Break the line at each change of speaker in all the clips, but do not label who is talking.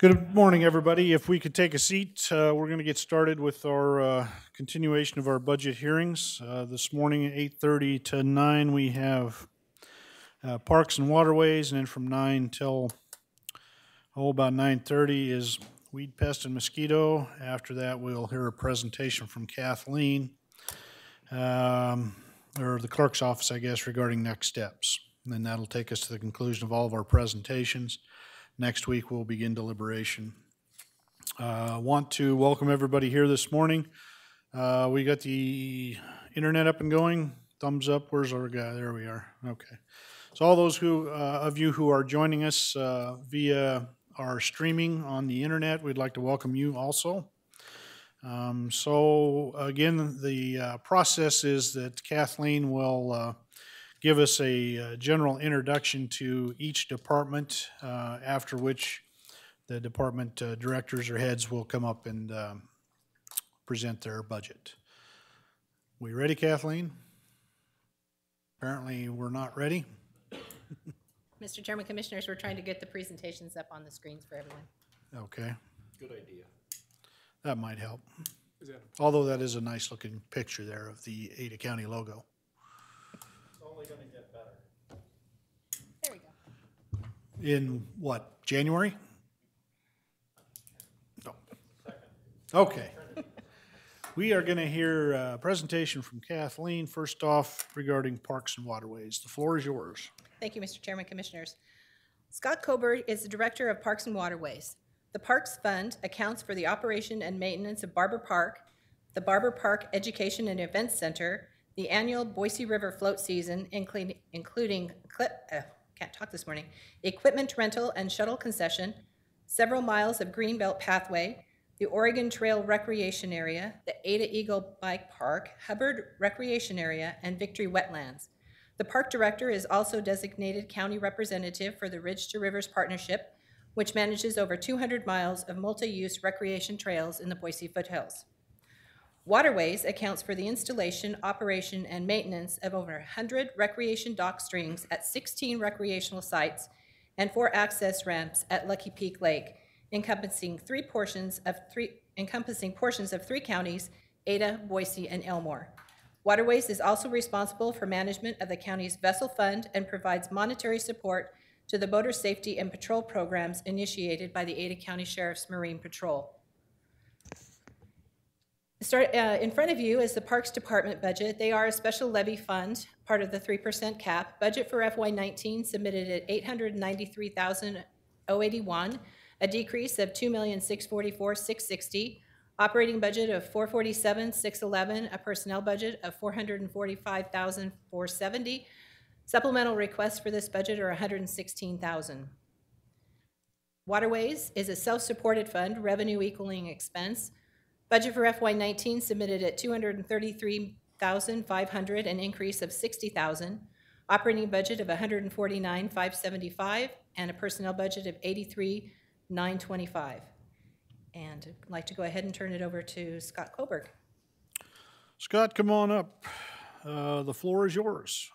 Good morning, everybody. If we could take a seat, we're going to get started with our continuation of our budget hearings. This morning at 8:30 to 9, we have Parks and Waterways, and then from 9 till about 9:30 is Weed, Pest, and Mosquito. After that, we'll hear a presentation from Kathleen, or the clerk's office, I guess, regarding next steps. And then that'll take us to the conclusion of all of our presentations. Next week, we'll begin deliberation. I want to welcome everybody here this morning. We got the internet up and going. Thumbs up. Where's our guy? There we are. Okay. So all those of you who are joining us via our streaming on the internet, we'd like to welcome you also. So again, the process is that Kathleen will give us a general introduction to each department, after which the department directors or heads will come up and present their budget. We ready, Kathleen? Apparently we're not ready.
Mr. Chairman, Commissioners, we're trying to get the presentations up on the screens for everyone.
Okay.
Good idea.
That might help. Although that is a nice looking picture there of the Ada County logo.
Only going to get better.
There we go.
In what, January? No. Okay. We are going to hear a presentation from Kathleen, first off regarding Parks and Waterways. The floor is yours.
Thank you, Mr. Chairman, Commissioners. Scott Coburg is the Director of Parks and Waterways. The Parks Fund accounts for the operation and maintenance of Barber Park, the Barber Park Education and Events Center, the annual Boise River float season, including equipment rental and shuttle concession, several miles of Greenbelt pathway, the Oregon Trail Recreation Area, the Ada Eagle Bike Park, Hubbard Recreation Area, and Victory Wetlands. The park director is also designated county representative for the Ridge to Rivers Partnership, which manages over 200 miles of multi-use recreation trails in the Boise foothills. Waterways accounts for the installation, operation, and maintenance of over 100 recreation dock strings at 16 recreational sites and 4 access ramps at Lucky Peak Lake, encompassing portions of 3 counties, Ada, Boise, and Elmore. Waterways is also responsible for management of the county's vessel fund and provides monetary support to the boater safety and patrol programs initiated by the Ada County Sheriff's Marine Patrol. In front of you is the Parks Department budget. They are a special levy fund, part of the 3% cap. Budget for FY19 submitted at $893,081, a decrease of $2,644,660. Operating budget of $447,611, a personnel budget of $445,470. Supplemental requests for this budget are $116,000. Waterways is a self-supported fund, revenue equaling expense. Budget for FY19 submitted at $233,500, an increase of $60,000. Operating budget of $149,575, and a personnel budget of $83,925. And I'd like to go ahead and turn it over to Scott Coburg.
Scott, come on up. The floor is yours.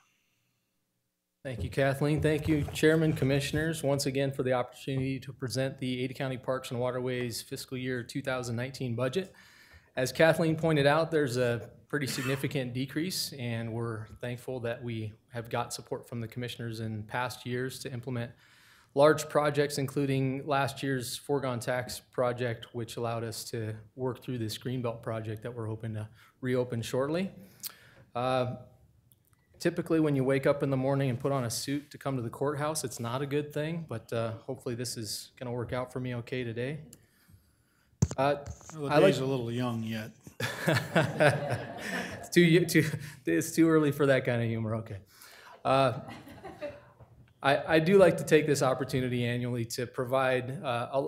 Thank you, Kathleen. Thank you, Chairman, Commissioners, once again for the opportunity to present the Ada County Parks and Waterways fiscal year 2019 budget. As Kathleen pointed out, there's a pretty significant decrease, and we're thankful that we have got support from the Commissioners in past years to implement large projects, including last year's foregone tax project, which allowed us to work through this Greenbelt project that we're hoping to reopen shortly. Typically, when you wake up in the morning and put on a suit to come to the courthouse, it's not a good thing, but hopefully this is going to work out for me okay today.
The day's a little young yet.
It's too early for that kind of humor, okay. I do like to take this opportunity annually to provide a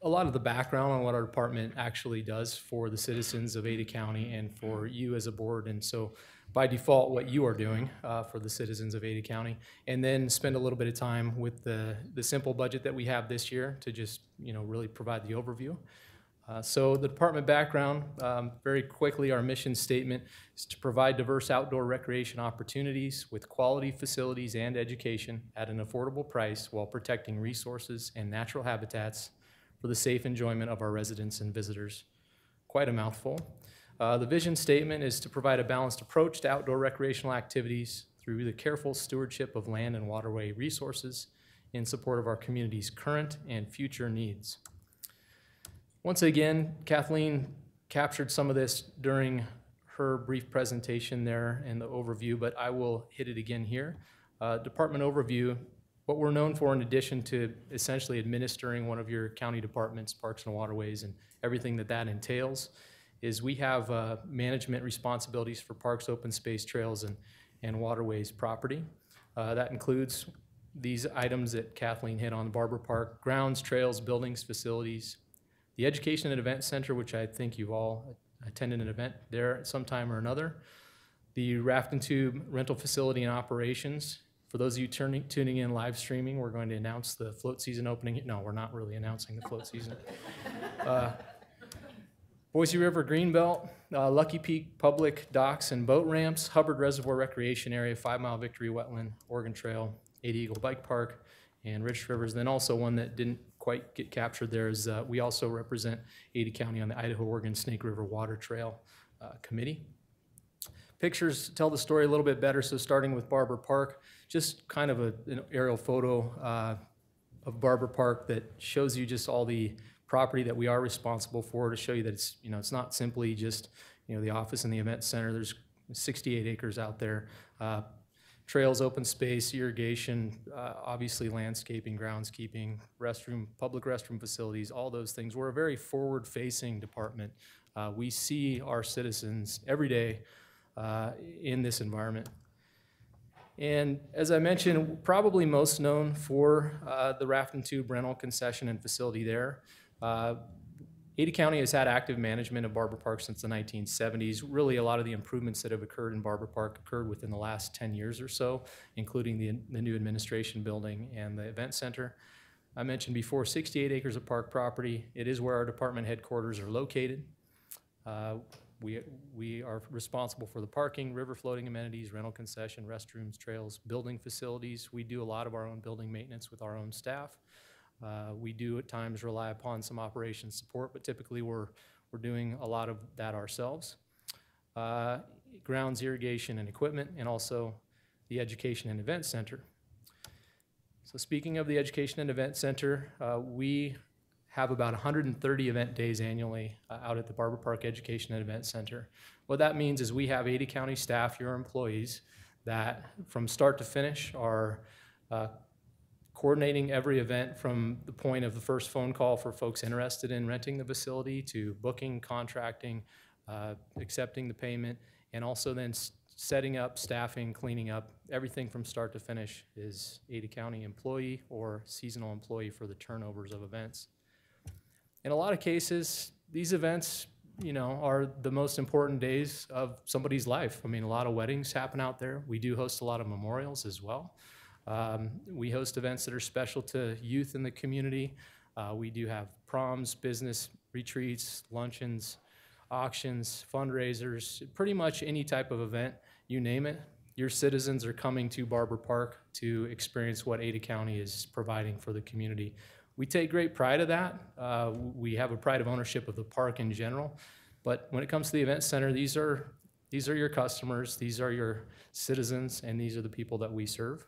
lot of the background on what our department actually does for the citizens of Ada County and for you as a board, and so by default what you are doing for the citizens of Ada County, and then spend a little bit of time with the simple budget that we have this year to just really provide the overview. So the department background, very quickly, our mission statement is to provide diverse outdoor recreation opportunities with quality facilities and education at an affordable price while protecting resources and natural habitats for the safe enjoyment of our residents and visitors. Quite a mouthful. The vision statement is to provide a balanced approach to outdoor recreational activities through the careful stewardship of land and waterway resources in support of our community's current and future needs. Once again, Kathleen captured some of this during her brief presentation there in the overview, but I will hit it again here. Department overview, what we're known for in addition to essentially administering one of your county departments, parks and waterways, and everything that entails, is we have management responsibilities for parks, open space, trails, and waterways property. That includes these items that Kathleen hit on: Barber Park, grounds, trails, buildings, facilities, the Education and Event Center, which I think you've all attended an event there at some time or another, the Raft and Tube rental facility and operations. For those of you tuning in live streaming, we're going to announce the float season opening. No, we're not really announcing the float season. Boise River Greenbelt, Lucky Peak Public Docks and Boat Ramps, Hubbard Reservoir Recreation Area, 5 Mile Victory Wetland, Oregon Trail, 80 Eagle Bike Park, and Rich Rivers. Then also one that didn't quite get captured there is we also represent Ada County on the Idaho-Oregon Snake River Water Trail Committee. Pictures tell the story a little bit better, so starting with Barber Park, just kind of an aerial photo of Barber Park that shows you just all the property that we are responsible for, to show you that it's, it's not simply just, the office and the event center. There's 68 acres out there. Trails, open space, irrigation, obviously landscaping, groundskeeping, public restroom facilities, all those things. We're a very forward-facing department. We see our citizens every day in this environment. And as I mentioned, probably most known for the Raft and Tube rental concession and facility there. Ada County has had active management of Barber Park since the 1970s. Really, a lot of the improvements that have occurred in Barber Park occurred within the last 10 years or so, including the new administration building and the event center. I mentioned before, 68 acres of park property. It is where our department headquarters are located. We are responsible for the parking, river floating amenities, rental concession, restrooms, trails, building facilities. We do a lot of our own building maintenance with our own staff. We do at times rely upon some operations support, but typically we're doing a lot of that ourselves. Grounds, irrigation, and equipment, and also the Education and Event Center. So speaking of the Education and Event Center, we have about 130 event days annually out at the Barber Park Education and Event Center. What that means is we have 80 county staff, your employees, that from start to finish are coordinating every event from the point of the first phone call for folks interested in renting the facility to booking, contracting, accepting the payment, and also then setting up, staffing, cleaning up. Everything from start to finish is Ada County employee or seasonal employee for the turnovers of events. In a lot of cases, these events, are the most important days of somebody's life. I mean, a lot of weddings happen out there. We do host a lot of memorials as well. We host events that are special to youth in the community. We do have proms, business retreats, luncheons, auctions, fundraisers, pretty much any type of event, you name it. Your citizens are coming to Barber Park to experience what Ada County is providing for the community. We take great pride of that. We have a pride of ownership of the park in general, but when it comes to the event center, these are your customers, these are your citizens, and these are the people that we serve.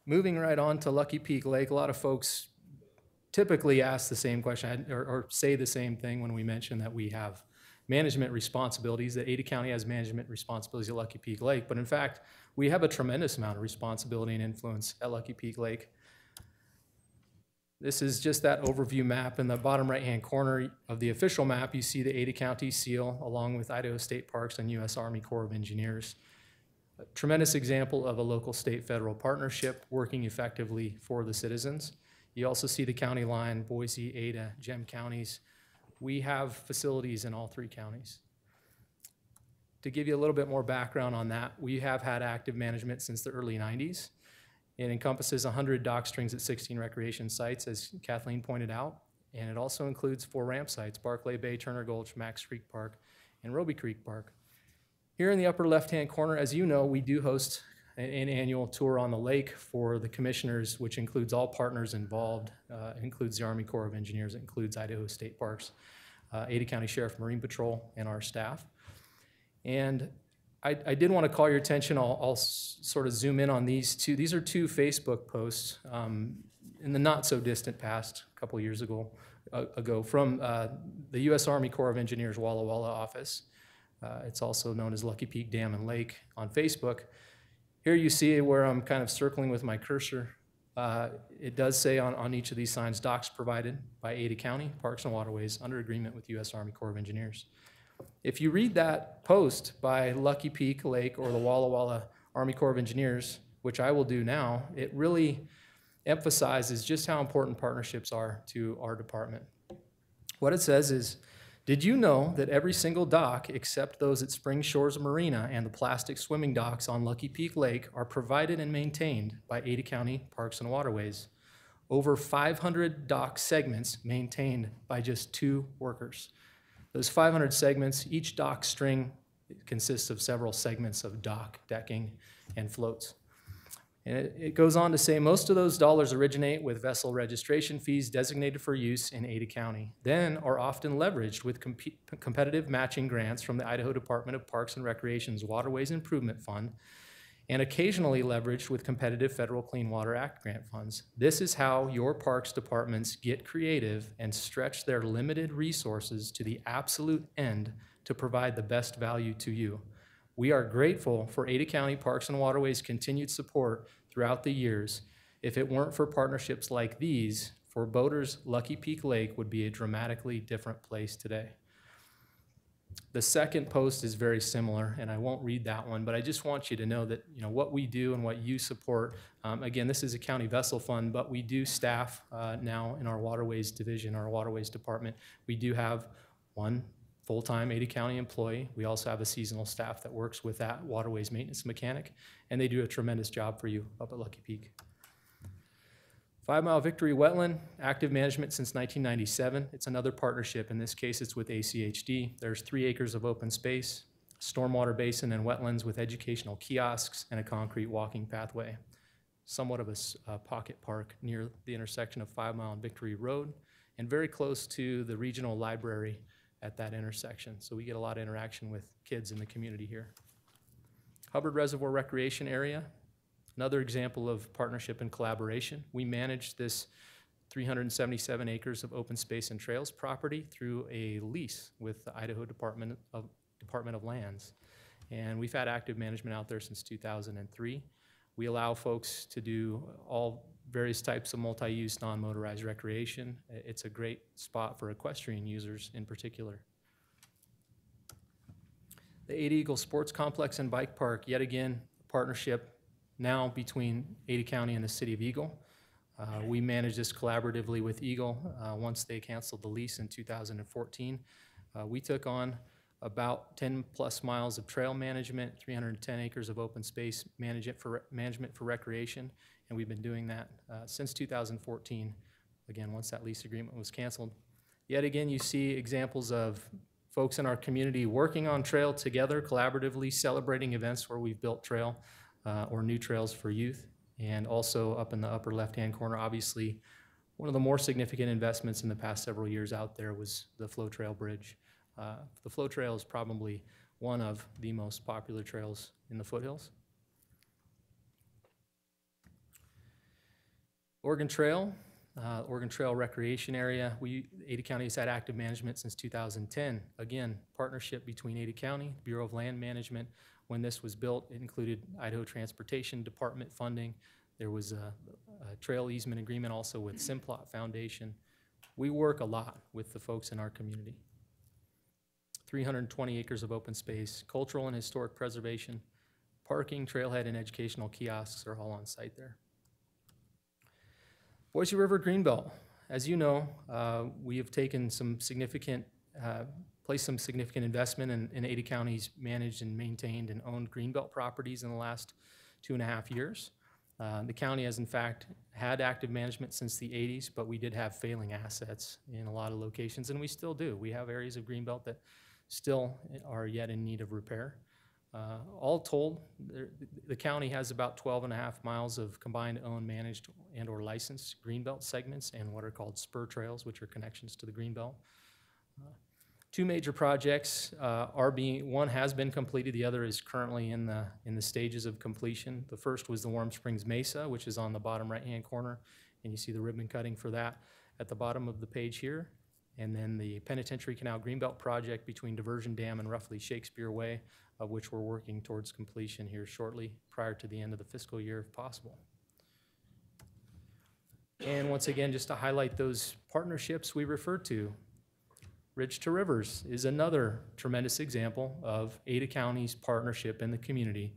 Moving right on to Lucky Peak Lake, a lot of folks typically ask the same question or say the same thing when we mention that we have management responsibilities, that Ada County has management responsibilities at Lucky Peak Lake, but in fact, we have a tremendous amount of responsibility and influence at Lucky Peak Lake. This is just that overview map. In the bottom right-hand corner of the official map, you see the Ada County seal along with Idaho State Parks and U.S. Army Corps of Engineers. A tremendous example of a local state-federal partnership working effectively for the citizens. You also see the county line, Boise, Ada, Gem counties. We have facilities in all 3 counties. To give you a little bit more background on that, we have had active management since the early 90s. It encompasses 100 dock strings at 16 recreation sites, as Kathleen pointed out, and it also includes 4 ramp sites: Barclay Bay, Turner Gulch, Max Creek Park, and Roby Creek Park. Here in the upper left-hand corner, as you know, we do host an annual tour on the lake for the commissioners, which includes all partners involved. It includes the Army Corps of Engineers, it includes Idaho State Parks, Ada County Sheriff Marine Patrol, and our staff. And I did want to call your attention. I'll sort of zoom in on these two. These are two Facebook posts in the not so distant past, a couple years ago from the U.S. Army Corps of Engineers Walla Walla office. It's also known as Lucky Peak Dam and Lake on Facebook. Here you see where I'm kind of circling with my cursor. It does say on each of these signs, docks provided by Ada County Parks and Waterways under agreement with U.S. Army Corps of Engineers. If you read that post by Lucky Peak Lake or the Walla Walla Army Corps of Engineers, which I will do now, it really emphasizes just how important partnerships are to our department. What it says is, did you know that every single dock except those at Spring Shores Marina and the plastic swimming docks on Lucky Peak Lake are provided and maintained by Ada County Parks and Waterways? Over 500 dock segments maintained by just 2 workers. Those 500 segments, each dock string consists of several segments of dock, decking, and floats. And it goes on to say most of those dollars originate with vessel registration fees designated for use in Ada County, then are often leveraged with competitive matching grants from the Idaho Department of Parks and Recreation's Waterways Improvement Fund, and occasionally leveraged with competitive federal Clean Water Act grant funds. This is how your parks departments get creative and stretch their limited resources to the absolute end to provide the best value to you. We are grateful for Ada County Parks and Waterways' continued support throughout the years. If it weren't for partnerships like these, for boaters, Lucky Peak Lake would be a dramatically different place today. The second post is very similar, and I won't read that one, but I just want you to know that what we do and what you support. Again, this is a county vessel fund, but we do staff now in our Waterways division, our Waterways department. We do have one full-time Ada County employee. We also have a seasonal staff that works with that Waterways maintenance mechanic, and they do a tremendous job for you up at Lucky Peak. 5 Mile Victory Wetland, active management since 1997. It's another partnership. In this case, it's with ACHD. There's 3 acres of open space, stormwater basin and wetlands with educational kiosks and a concrete walking pathway. Somewhat of a pocket park near the intersection of 5 Mile and Victory Road, and very close to the regional library at that intersection. So we get a lot of interaction with kids in the community here. Hubbard Reservoir Recreation Area, another example of partnership and collaboration. We manage this 377 acres of open space and trails property through a lease with the Idaho Department of Lands. And we've had active management out there since 2003. We allow folks to do all various types of multi-use non-motorized recreation. It's a great spot for equestrian users in particular. The Ada Eagle Sports Complex and Bike Park, yet again, a partnership now between Ada County and the City of Eagle. We manage this collaboratively with Eagle once they canceled the lease in 2014. We took on about 10 plus miles of trail management, 310 acres of open space management for recreation, and we've been doing that since 2014, again, once that lease agreement was canceled. Yet again, you see examples of folks in our community working on trail together, collaboratively celebrating events where we've built trail or new trails for youth. And also up in the upper left-hand corner, obviously, one of the more significant investments in the past several years out there was the Flow Trail Bridge. The Flow Trail is probably one of the most popular trails in the foothills. Oregon Trail Recreation Area. Ada County has had active management since 2010. Again, partnership between Ada County, Bureau of Land Management. When this was built, it included Idaho Transportation Department funding. There was a trail easement agreement also with Simplot Foundation. We work a lot with the folks in our community. 320 acres of open space, cultural and historic preservation, parking, trailhead, and educational kiosks are all on site there. Boise River Greenbelt. As you know, we have taken some significant, placed some significant investment in Ada County's managed and maintained and owned Greenbelt properties in the last 2.5 years. The county has in fact had active management since the 80s, but we did have failing assets in a lot of locations, and we still do. We have areas of Greenbelt that still are yet in need of repair. All told, the county has about 12.5 miles of combined owned, managed, and or licensed greenbelt segments and what are called spur trails, which are connections to the greenbelt. Two major projects one has been completed, the other is currently in the stages of completion. The first was the Warm Springs Mesa, which is on the bottom right-hand corner, and you see the ribbon cutting for that at the bottom of the page here. And then the Penitentiary Canal Greenbelt project between Diversion Dam and roughly Shakespeare Way, of which we're working towards completion here shortly, prior to the end of the fiscal year if possible. And once again, just to highlight those partnerships we referred to, Ridge to Rivers is another tremendous example of Ada County's partnership in the community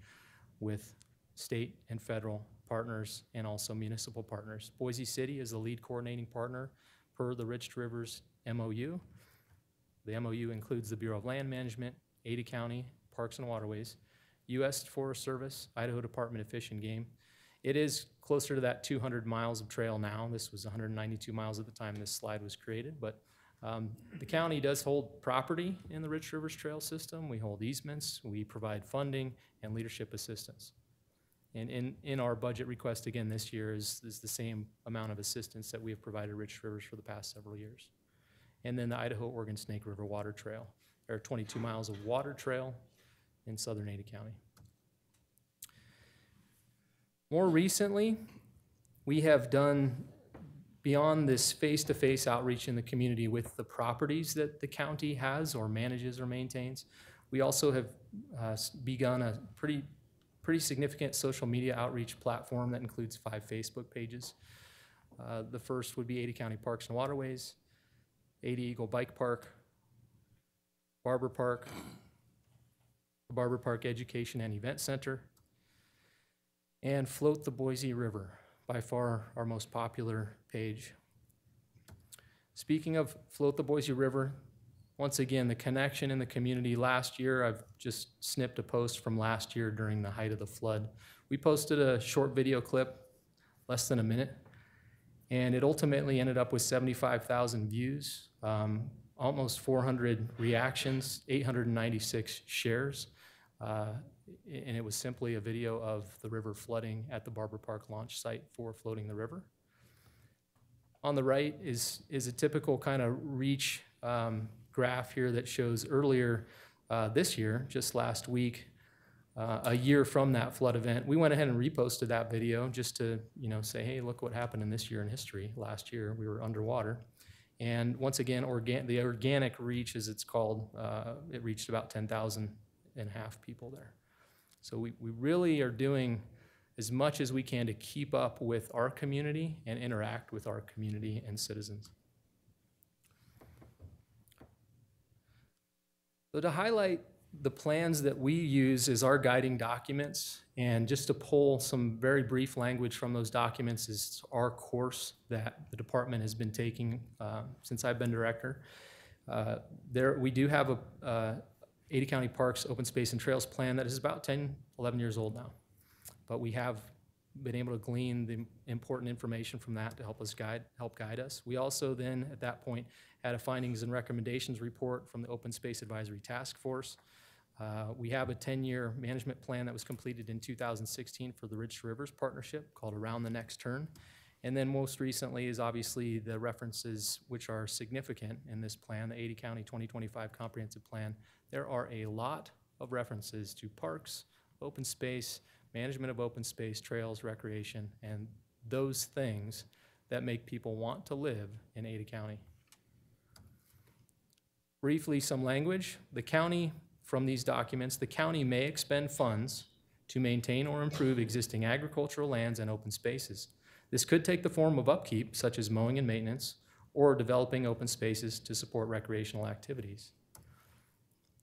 with state and federal partners and also municipal partners. Boise City is the lead coordinating partner per the Ridge to Rivers MOU. The MOU includes the Bureau of Land Management, Ada County, Parks and Waterways, U.S. Forest Service, Idaho Department of Fish and Game. It is closer to that 200 miles of trail now. This was 192 miles at the time this slide was created, but the county does hold property in the Ridge to Rivers Trail system. We hold easements, we provide funding and leadership assistance. And in our budget request again this year is the same amount of assistance that we have provided Ridge to Rivers for the past several years. And then the Idaho-Oregon Snake River Water Trail. There are 22 miles of water trail in southern Ada County. More recently, we have done beyond this face-to-face outreach in the community with the properties that the county has or manages or maintains. We also have begun a pretty significant social media outreach platform that includes 5 Facebook pages. The first would be Ada County Parks and Waterways, Ada Eagle Bike Park, Barber Park, the Barber Park Education and Event Center, and Float the Boise River, by far our most popular page. Speaking of Float the Boise River, once again, the connection in the community. Last year, I've just snipped a post from last year during the height of the flood. We posted a short video clip, less than a minute, and it ultimately ended up with 75,000 views, almost 400 reactions, 896 shares, and it was simply a video of the river flooding at the Barber Park launch site for floating the river. On the right is a typical kind of reach graph here that shows earlier this year, just last week, a year from that flood event. We went ahead and reposted that video just to say, hey, look what happened in this year in history. Last year we were underwater. And once again, the organic reach, as it's called, it reached about 10,000 and a half people there. So we really are doing as much as we can to keep up with our community and interact with our community and citizens. So to highlight the plans that we use as our guiding documents, and just to pull some very brief language from those documents, is our course that the department has been taking since I've been director. We do have a Ada County Parks Open Space and Trails plan that is about 10, 11 years old now. But we have been able to glean the important information from that to help guide us. We also then, at that point, had a findings and recommendations report from the Open Space Advisory Task Force. We have a 10-year management plan that was completed in 2016 for the Ridge to Rivers partnership called Around the Next Turn. And then most recently is obviously the references which are significant in this plan, the Ada County 2025 Comprehensive Plan. There are a lot of references to parks, open space, management of open space, trails, recreation, and those things that make people want to live in Ada County. Briefly, some language. The county, from these documents, the county may expend funds to maintain or improve existing agricultural lands and open spaces. This could take the form of upkeep, such as mowing and maintenance, or developing open spaces to support recreational activities.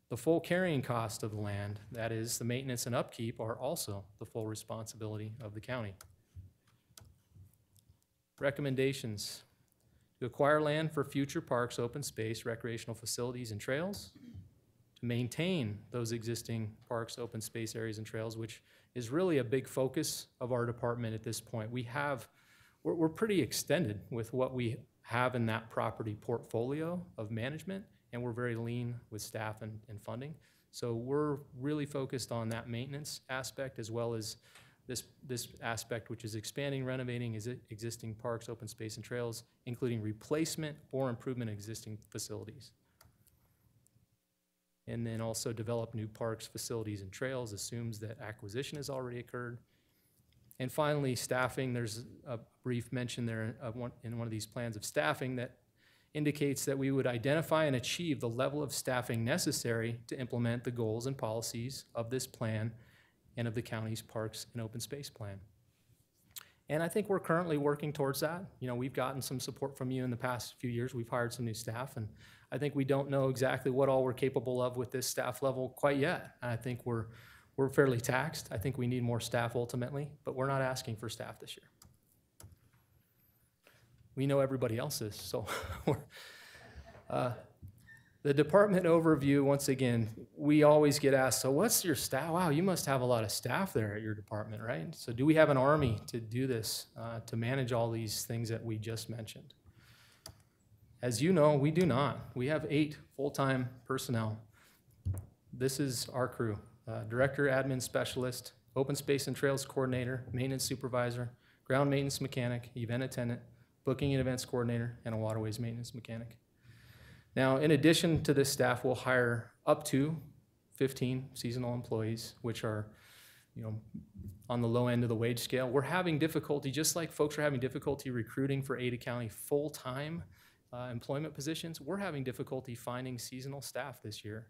The full carrying cost of the land, that is, the maintenance and upkeep, are also the full responsibility of the county. Recommendations: to acquire land for future parks, open space, recreational facilities, and trails, to maintain those existing parks, open space areas, and trails, which is really a big focus of our department at this point. We're pretty extended with what we have in that property portfolio of management, and we're very lean with staff and funding. So we're really focused on that maintenance aspect as well as this aspect, which is expanding, renovating existing parks, open space, and trails, including replacement or improvement of existing facilities. And then also develop new parks, facilities, and trails, assumes that acquisition has already occurred. And finally, staffing. There's a brief mention there in one of these plans of staffing that indicates that we would identify and achieve the level of staffing necessary to implement the goals and policies of this plan and of the county's parks and open space plan. And I think we're currently working towards that. You know, we've gotten some support from you in the past few years. We've hired some new staff, and I think we don't know exactly what all we're capable of with this staff level quite yet. I think we're fairly taxed. I think we need more staff ultimately, but we're not asking for staff this year. We know everybody else is, so the department overview, once again, we always get asked, so what's your staff? Wow, you must have a lot of staff there at your department, right? So do we have an army to do this, to manage all these things that we just mentioned? As you know, we do not. We have 8 full-time personnel. This is our crew. Director, admin specialist, open space and trails coordinator, maintenance supervisor, ground maintenance mechanic, event attendant, booking and events coordinator, and a waterways maintenance mechanic. Now, in addition to this staff, we'll hire up to 15 seasonal employees, which are, you know, on the low end of the wage scale. We're having difficulty, just like folks are having difficulty recruiting for Ada County full-time employment positions, we're having difficulty finding seasonal staff this year.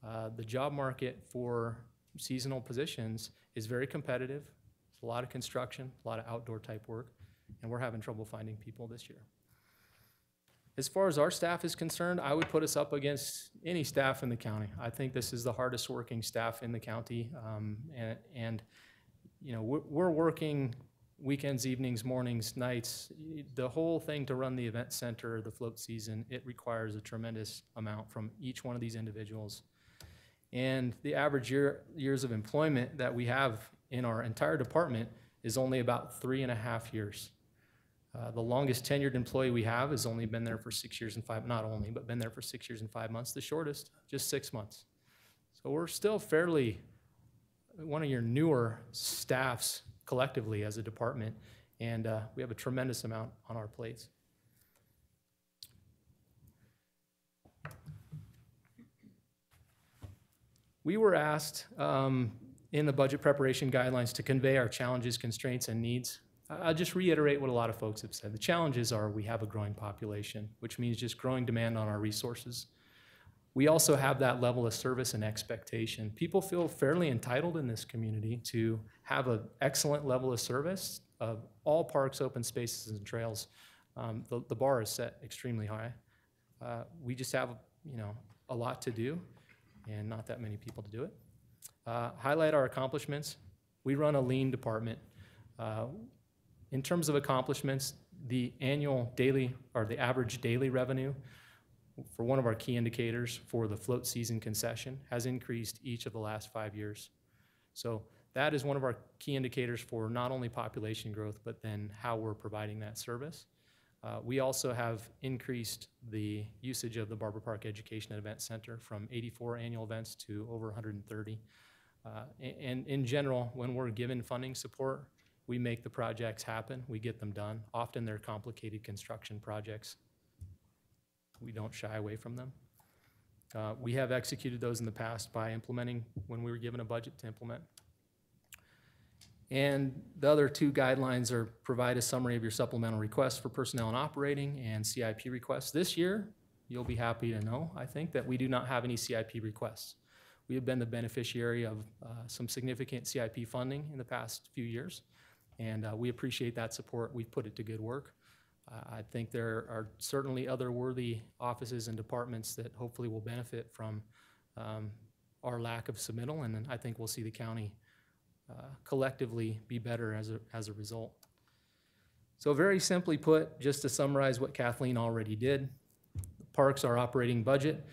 The job market for seasonal positions is very competitive. There's a lot of construction, a lot of outdoor type work, and we're having trouble finding people this year. As far as our staff is concerned, I would put us up against any staff in the county. I think this is the hardest working staff in the county, and you know, we're working weekends, evenings, mornings, nights. The whole thing to run the event center, the float season, it requires a tremendous amount from each one of these individuals. And the average years of employment that we have in our entire department is only about 3.5 years. The longest tenured employee we have has only been there for 6 years and 5, not only, but been there for 6 years and 5 months. The shortest, just 6 months. So we're still fairly one of your newer staffs collectively as a department, and we have a tremendous amount on our plates. We were asked in the budget preparation guidelines to convey our challenges, constraints, and needs. I'll just reiterate what a lot of folks have said. The challenges are we have a growing population, which means just growing demand on our resources. We also have that level of service and expectation. People feel fairly entitled in this community to have an excellent level of service of all parks, open spaces, and trails. The bar is set extremely high. We just have, you know, a lot to do and not that many people to do it. Highlight our accomplishments. We run a lean department. In terms of accomplishments, the annual daily or the average daily revenue for one of our key indicators for the float season concession has increased each of the last 5 years. So that is one of our key indicators for not only population growth, but then how we're providing that service. We also have increased the usage of the Barber Park Education and Event Center from 84 annual events to over 130. And in general, when we're given funding support, we make the projects happen, we get them done. Often they're complicated construction projects. We don't shy away from them. We have executed those in the past by implementing when we were given a budget to implement. And the other 2 guidelines are provide a summary of your supplemental requests for personnel and operating and CIP requests. This year, you'll be happy to know, I think, that we do not have any CIP requests. We have been the beneficiary of some significant CIP funding in the past few years, and we appreciate that support. We've put it to good work. I think there are certainly other worthy offices and departments that hopefully will benefit from our lack of submittal, and I think we'll see the county collectively be better as a result. So very simply put, just to summarize what Kathleen already did, the parks, our operating budget,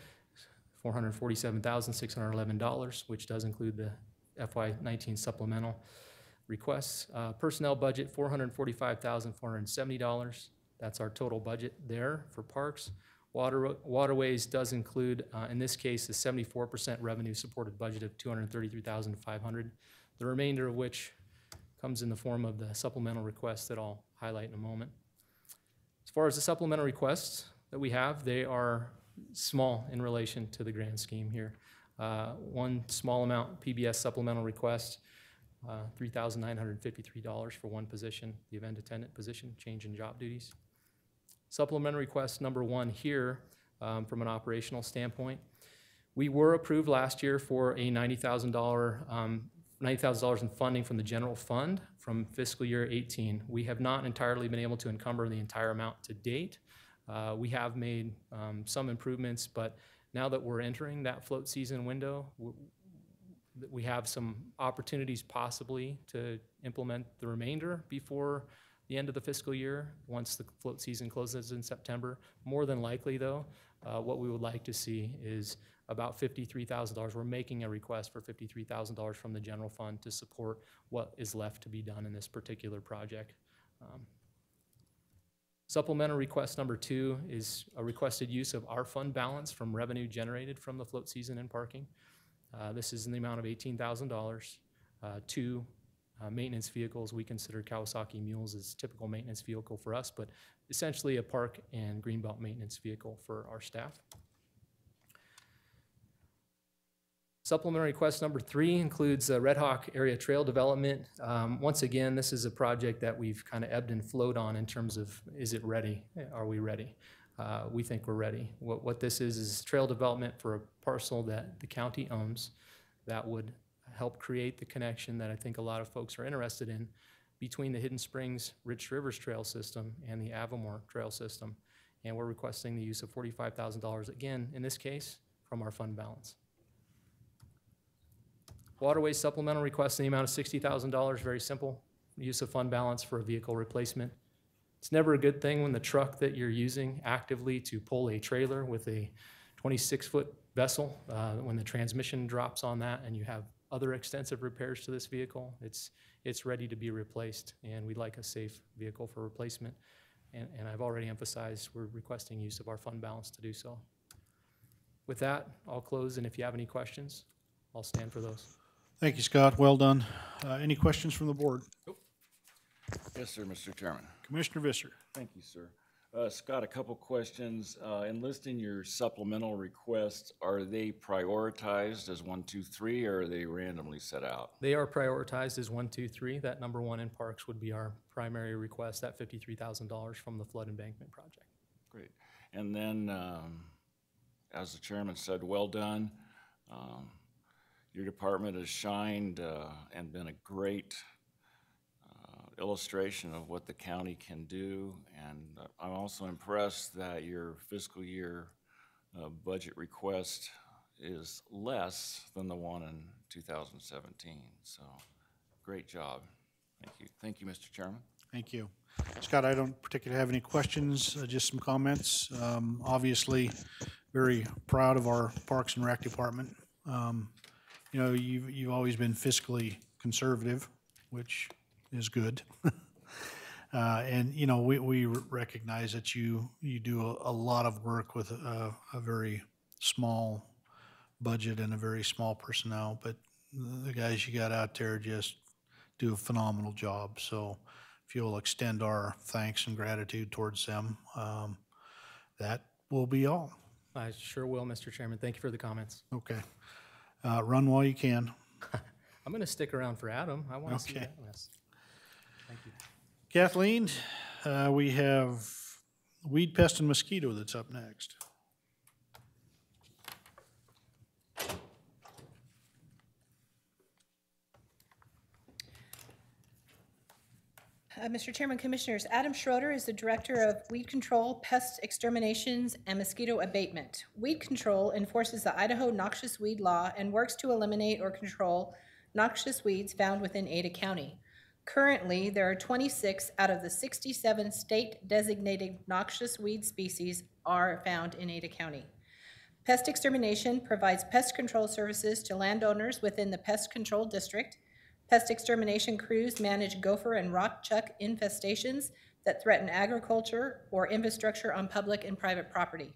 $447,611, which does include the FY19 supplemental requests. Personnel budget, $445,470. That's our total budget there for parks. Waterways does include, in this case, a 74% revenue-supported budget of $233,500, the remainder of which comes in the form of the supplemental requests that I'll highlight in a moment. As far as the supplemental requests that we have, they are small in relation to the grand scheme here. One small amount PBS supplemental request, $3,953 for one position, the event attendant position, change in job duties. Supplemental request number one here, from an operational standpoint. We were approved last year for a $90,000 in funding from the general fund from fiscal year 18. We have not entirely been able to encumber the entire amount to date. We have made some improvements, but now that we're entering that float season window, we have some opportunities possibly to implement the remainder before the end of the fiscal year, once the float season closes in September. More than likely, though, what we would like to see is about $53,000. We're making a request for $53,000 from the general fund to support what is left to be done in this particular project. Supplemental request number two is a requested use of our fund balance from revenue generated from the float season and parking. This is in the amount of $18,000 to maintenance vehicles. We consider Kawasaki Mules as typical maintenance vehicle for us, but essentially a park and greenbelt maintenance vehicle for our staff. Supplementary request number three includes Red Hawk area trail development. Once again, this is a project that we've kind of ebbed and flowed on in terms of, is it ready? Are we ready? We think we're ready. What this is trail development for a parcel that the county owns that would help create the connection that I think a lot of folks are interested in between the Hidden Springs Rich Rivers Trail System and the Avamore Trail System. And we're requesting the use of $45,000, again, in this case, from our fund balance. Waterways supplemental request in the amount of $60,000, very simple. Use of fund balance for a vehicle replacement. It's never a good thing when the truck that you're using actively to pull a trailer with a 26-foot vessel, when the transmission drops on that and you have other extensive repairs to this vehicle, it's ready to be replaced, and we'd like a safe vehicle for replacement. And I've already emphasized we're requesting use of our fund balance to do so. With that, I'll close, and if you have any questions, I'll stand for those.
Thank you, Scott. Well done. Any questions from the board?
Nope. Yes, sir, Mr. Chairman.
Commissioner Visser.
Thank you, sir. Scott, a couple questions. In listing your supplemental requests, are they prioritized as 1, 2, 3, or are they randomly set out?
They are prioritized as 1, 2, 3. That number one in parks would be our primary request, that $53,000 from the flood embankment project.
Great. And then, as the chairman said, well done. Your department has shined and been a great illustration of what the county can do, and I'm also impressed that your fiscal year budget request is less than the one in 2017. So, great job. Thank you. Thank you, Mr. Chairman.
Thank you. Scott, I don't particularly have any questions, just some comments. Obviously, very proud of our Parks and Rec department. You know, you've always been fiscally conservative, which is good. And, you know, we recognize that you do a lot of work with a very small budget and a very small personnel, but the guys you got out there just do a phenomenal job. So if you'll extend our thanks and gratitude towards them, that will be all.
I sure will, Mr. Chairman. Thank you for the comments.
Okay. Run while you can.
I'm going to stick around for Adam. I want to see
Okay.
that list. Thank you.
Kathleen, we have weed, pest, and mosquito that's up next.
Mr. Chairman, Commissioners, Adam Schroeder is the Director of Weed Control, Pest Exterminations, and Mosquito Abatement. Weed Control enforces the Idaho noxious weed law and works to eliminate or control noxious weeds found within Ada County. Currently, there are 26 out of the 67 state-designated noxious weed species are found in Ada County. Pest Extermination provides pest control services to landowners within the Pest Control District. Pest extermination crews manage gopher and rock chuck infestations that threaten agriculture or infrastructure on public and private property.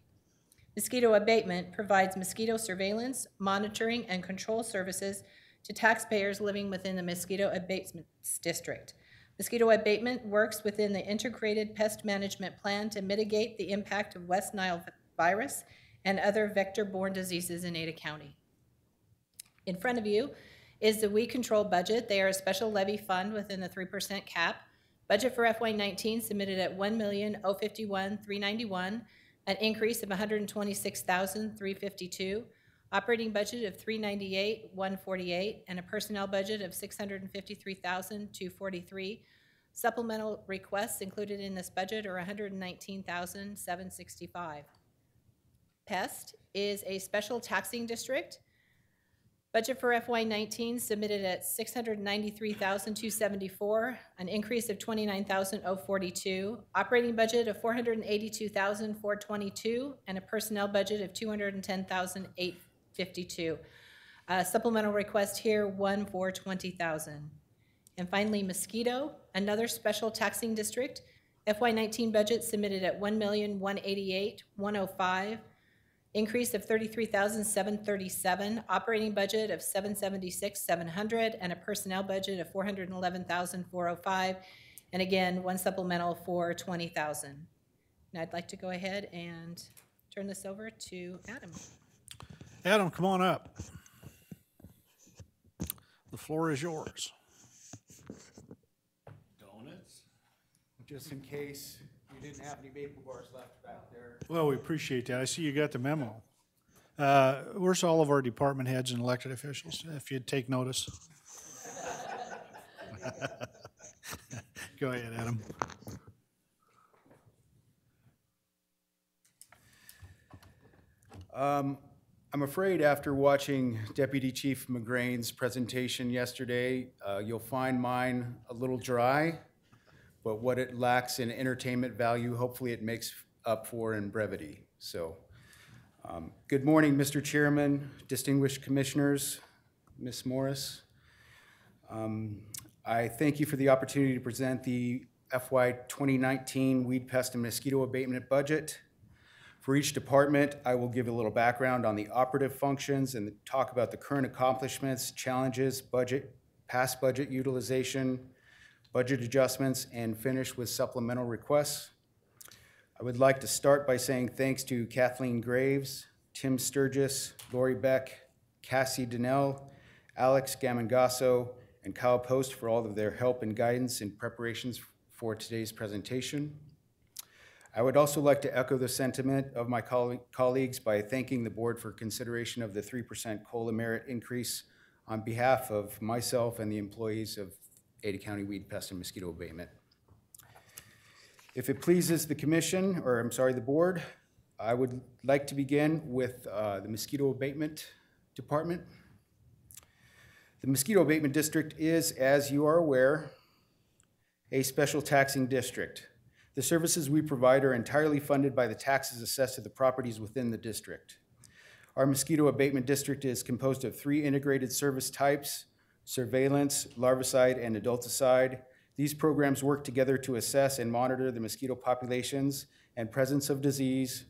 Mosquito abatement provides mosquito surveillance, monitoring, and control services to taxpayers living within the mosquito abatement district. Mosquito abatement works within the integrated pest management plan to mitigate the impact of West Nile virus and other vector-borne diseases in Ada County. In front of you is the weed control budget. They are a special levy fund within the 3% cap. Budget for FY19 submitted at $1,051,391, an increase of $126,352. Operating budget of $398,148, and a personnel budget of $653,243. Supplemental requests included in this budget are $119,765. Pest is a special taxing district. Budget for FY19 submitted at $693,274, an increase of $29,042. Operating budget of $482,422, and a personnel budget of $210,852. Supplemental request here, one for $20,000. And finally, Mosquito, another special taxing district. FY19 budget submitted at $1,188,105. Increase of $33,737, operating budget of $776,700, and a personnel budget of $411,405, and again, one supplemental for $20,000. Now I'd like to go ahead and turn this over to Adam.
Adam, come on up. The floor is yours.
Donuts?
Just in case you didn't have any maple bars left back there.
Well, we appreciate that. I see you got the memo. Where's all of our department heads and elected officials, if you'd take notice? Go ahead, Adam.
I'm afraid after watching Deputy Chief McGrain's presentation yesterday, you'll find mine a little dry, but what it lacks in entertainment value, hopefully it makes up for in brevity. So, good morning, Mr. Chairman, distinguished commissioners, Ms. Morris. I thank you for the opportunity to present the FY 2019 weed, pest, and mosquito abatement budget. For each department, I will give a little background on the operative functions and talk about the current accomplishments, challenges, budget, past budget utilization, budget adjustments, and finish with supplemental requests. I would like to start by saying thanks to Kathleen Graves, Tim Sturgis, Lori Beck, Cassie Donnell, Alex Gamangasso, and Kyle Post for all of their help and guidance in preparations for today's presentation. I would also like to echo the sentiment of my colleagues by thanking the board for consideration of the 3% COLA merit increase on behalf of myself and the employees of Ada County Weed, Pest, and Mosquito Abatement. If it pleases the commission, or I'm sorry, the board, I would like to begin with the Mosquito Abatement Department. The Mosquito Abatement District is, as you are aware, a special taxing district. The services we provide are entirely funded by the taxes assessed to the properties within the district. Our Mosquito Abatement District is composed of 3 integrated service types: surveillance, larvicide, and adulticide. These programs work together to assess and monitor the mosquito populations and presence of disease,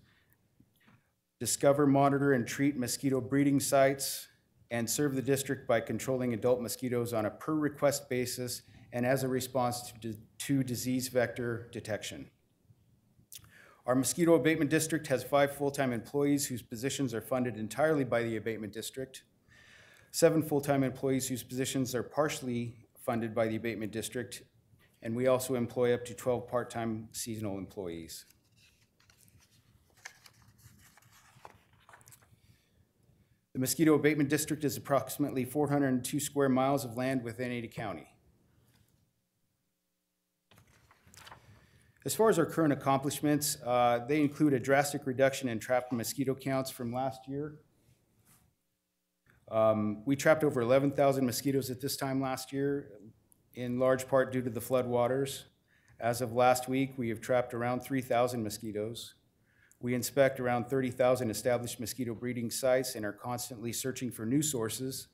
discover, monitor, and treat mosquito breeding sites, and serve the district by controlling adult mosquitoes on a per-request basis and as a response to disease vector detection. Our Mosquito Abatement District has 5 full-time employees whose positions are funded entirely by the Abatement District, 7 full-time employees whose positions are partially funded by the Abatement District, and we also employ up to 12 part-time seasonal employees. The Mosquito Abatement District is approximately 402 square miles of land within Ada County. As far as our current accomplishments, they include a drastic reduction in trapped mosquito counts from last year. We trapped over 11,000 mosquitoes at this time last year, in large part due to the flood waters. As of last week, we have trapped around 3,000 mosquitoes. We inspect around 30,000 established mosquito breeding sites and are constantly searching for new sources.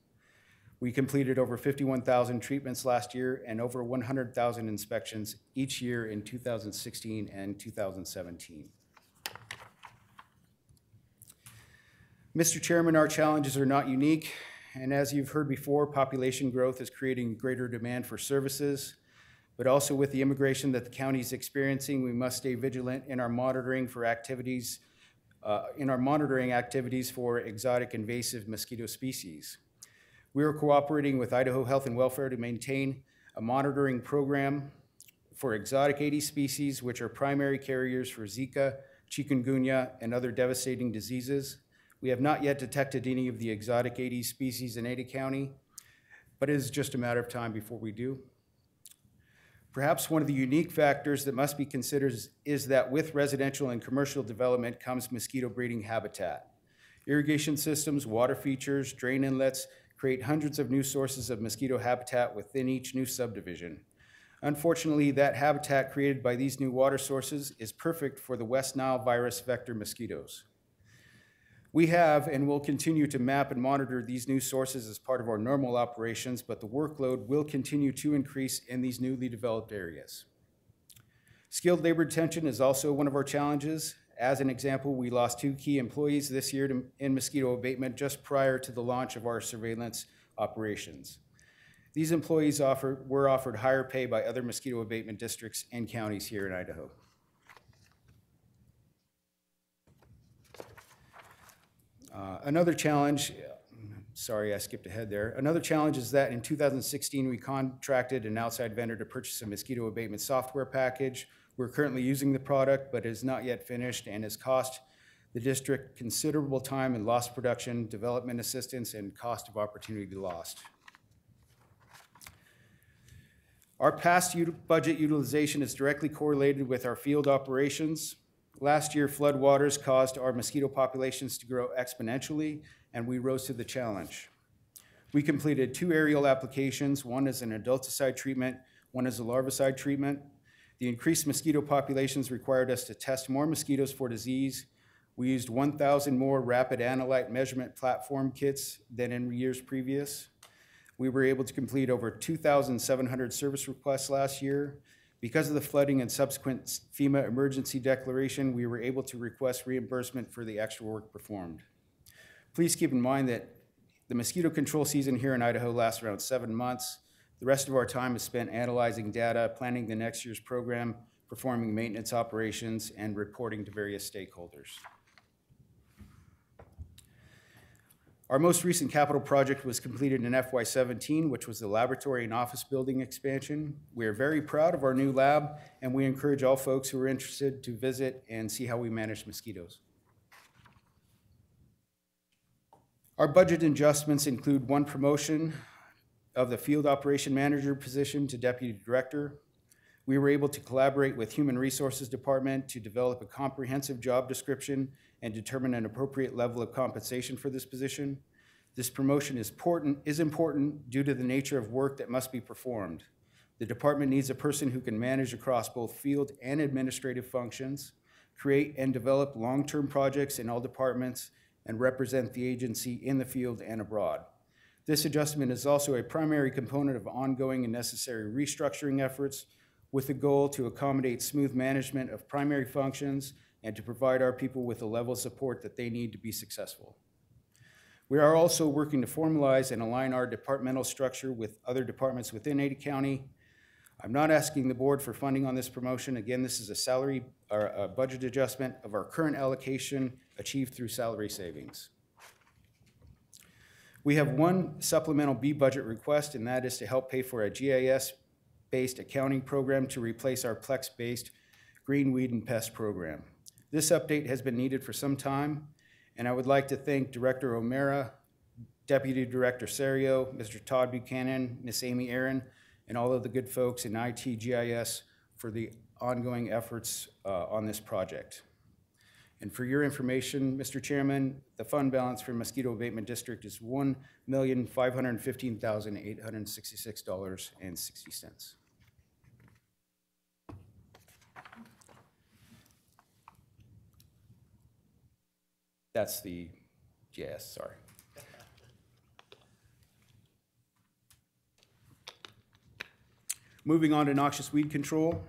We completed over 51,000 treatments last year and over 100,000 inspections each year in 2016 and 2017. Mr. Chairman, our challenges are not unique, and as you've heard before, population growth is creating greater demand for services, but also with the immigration that the county is experiencing, we must stay vigilant in our monitoring activities for exotic invasive mosquito species. We are cooperating with Idaho Health and Welfare to maintain a monitoring program for exotic Aedes species, which are primary carriers for Zika, chikungunya, and other devastating diseases. We have not yet detected any of the exotic Aedes species in Ada County, but it is just a matter of time before we do. Perhaps one of the unique factors that must be considered is that with residential and commercial development comes mosquito breeding habitat. Irrigation systems, water features, drain inlets create hundreds of new sources of mosquito habitat within each new subdivision. Unfortunately, that habitat created by these new water sources is perfect for the West Nile virus vector mosquitoes. We have and will continue to map and monitor these new sources as part of our normal operations, but the workload will continue to increase in these newly developed areas. Skilled labor retention is also one of our challenges. As an example, we lost 2 key employees this year in mosquito abatement just prior to the launch of our surveillance operations. These employees were offered higher pay by other mosquito abatement districts and counties here in Idaho. Another challenge, sorry, I skipped ahead there. Another challenge is that in 2016, we contracted an outside vendor to purchase a mosquito abatement software package. We're currently using the product, but it is not yet finished and has cost the district considerable time in lost production, development assistance, and cost of opportunity lost. Our past budget utilization is directly correlated with our field operations. Last year, floodwaters caused our mosquito populations to grow exponentially, and we rose to the challenge. We completed 2 aerial applications. One is an adulticide treatment, one is a larvicide treatment. The increased mosquito populations required us to test more mosquitoes for disease. We used 1,000 more rapid analyte measurement platform kits than in years previous. We were able to complete over 2,700 service requests last year. Because of the flooding and subsequent FEMA emergency declaration, we were able to request reimbursement for the extra work performed. Please keep in mind that the mosquito control season here in Idaho lasts around 7 months. The rest of our time is spent analyzing data, planning the next year's program, performing maintenance operations, and reporting to various stakeholders. Our most recent capital project was completed in FY19, which was the laboratory and office building expansion. We are very proud of our new lab, and we encourage all folks who are interested to visit and see how we manage mosquitoes. Our budget adjustments include 1 promotion of the field operation manager position to deputy director. We were able to collaborate with Human Resources Department to develop a comprehensive job description and determine an appropriate level of compensation for this position. This promotion is important due to the nature of work that must be performed. The department needs a person who can manage across both field and administrative functions, create and develop long-term projects in all departments, and represent the agency in the field and abroad. This adjustment is also a primary component of ongoing and necessary restructuring efforts with the goal to accommodate smooth management of primary functions and to provide our people with the level of support that they need to be successful. We are also working to formalize and align our departmental structure with other departments within Ada County. I'm not asking the board for funding on this promotion. Again, this is a salary or a budget adjustment of our current allocation achieved through salary savings. We have 1 supplemental B budget request, and that is to help pay for a GIS-based accounting program to replace our Plex-based green weed and pest program. This update has been needed for some time, and I would like to thank Director O'Mara, Deputy Director Serio, Mr. Todd Buchanan, Ms. Amy Aaron, and all of the good folks in IT GIS for the ongoing efforts on this project. And for your information, Mr. Chairman, the fund balance for Mosquito Abatement District is $1,515,866.60. That's the GIS, sorry. Moving on to noxious weed control.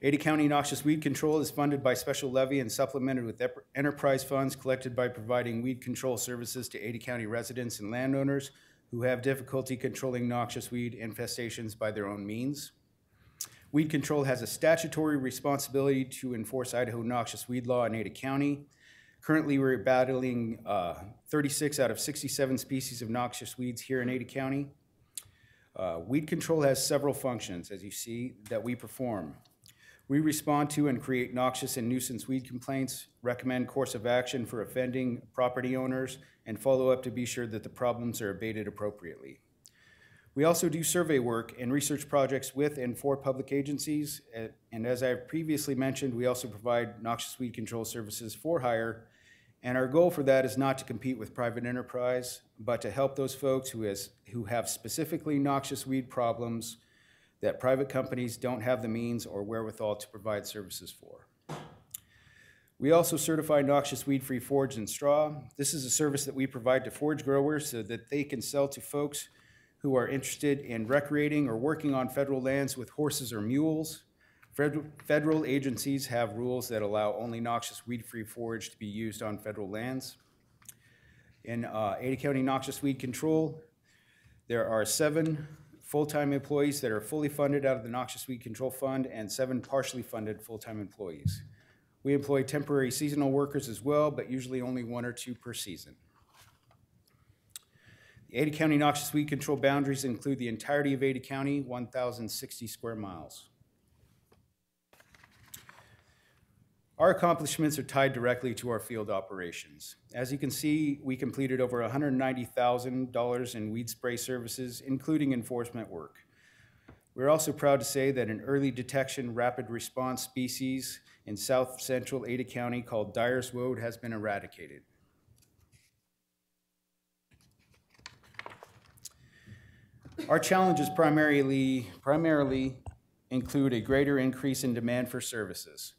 Ada County Noxious Weed Control is funded by special levy and supplemented with enterprise funds collected by providing weed control services to Ada County residents and landowners who have difficulty controlling noxious weed infestations by their own means. Weed control has a statutory responsibility to enforce Idaho noxious weed law in Ada County. Currently, we're battling 36 out of 67 species of noxious weeds here in Ada County. Weed control has several functions, as you see, that we perform. We respond to and create noxious and nuisance weed complaints, recommend course of action for offending property owners, and follow up to be sure that the problems are abated appropriately. We also do survey work and research projects with and for public agencies, and as I've previously mentioned, we also provide noxious weed control services for hire, and our goal for that is not to compete with private enterprise, but to help those folks who have specifically noxious weed problems that private companies don't have the means or wherewithal to provide services for. We also certify noxious weed-free forage and straw. This is a service that we provide to forage growers so that they can sell to folks who are interested in recreating or working on federal lands with horses or mules. Federal agencies have rules that allow only noxious weed-free forage to be used on federal lands. In Ada County Noxious Weed Control, there are 7 full-time employees that are fully funded out of the Noxious Weed Control Fund and 7 partially funded full-time employees. We employ temporary seasonal workers as well, but usually only 1 or 2 per season. The Ada County Noxious Weed Control boundaries include the entirety of Ada County, 1,060 square miles. Our accomplishments are tied directly to our field operations. As you can see, we completed over $190,000 in weed spray services, including enforcement work. We're also proud to say that an early detection rapid response species in south central Ada County called Dyer's Woad has been eradicated. Our challenges primarily include a greater increase in demand for services.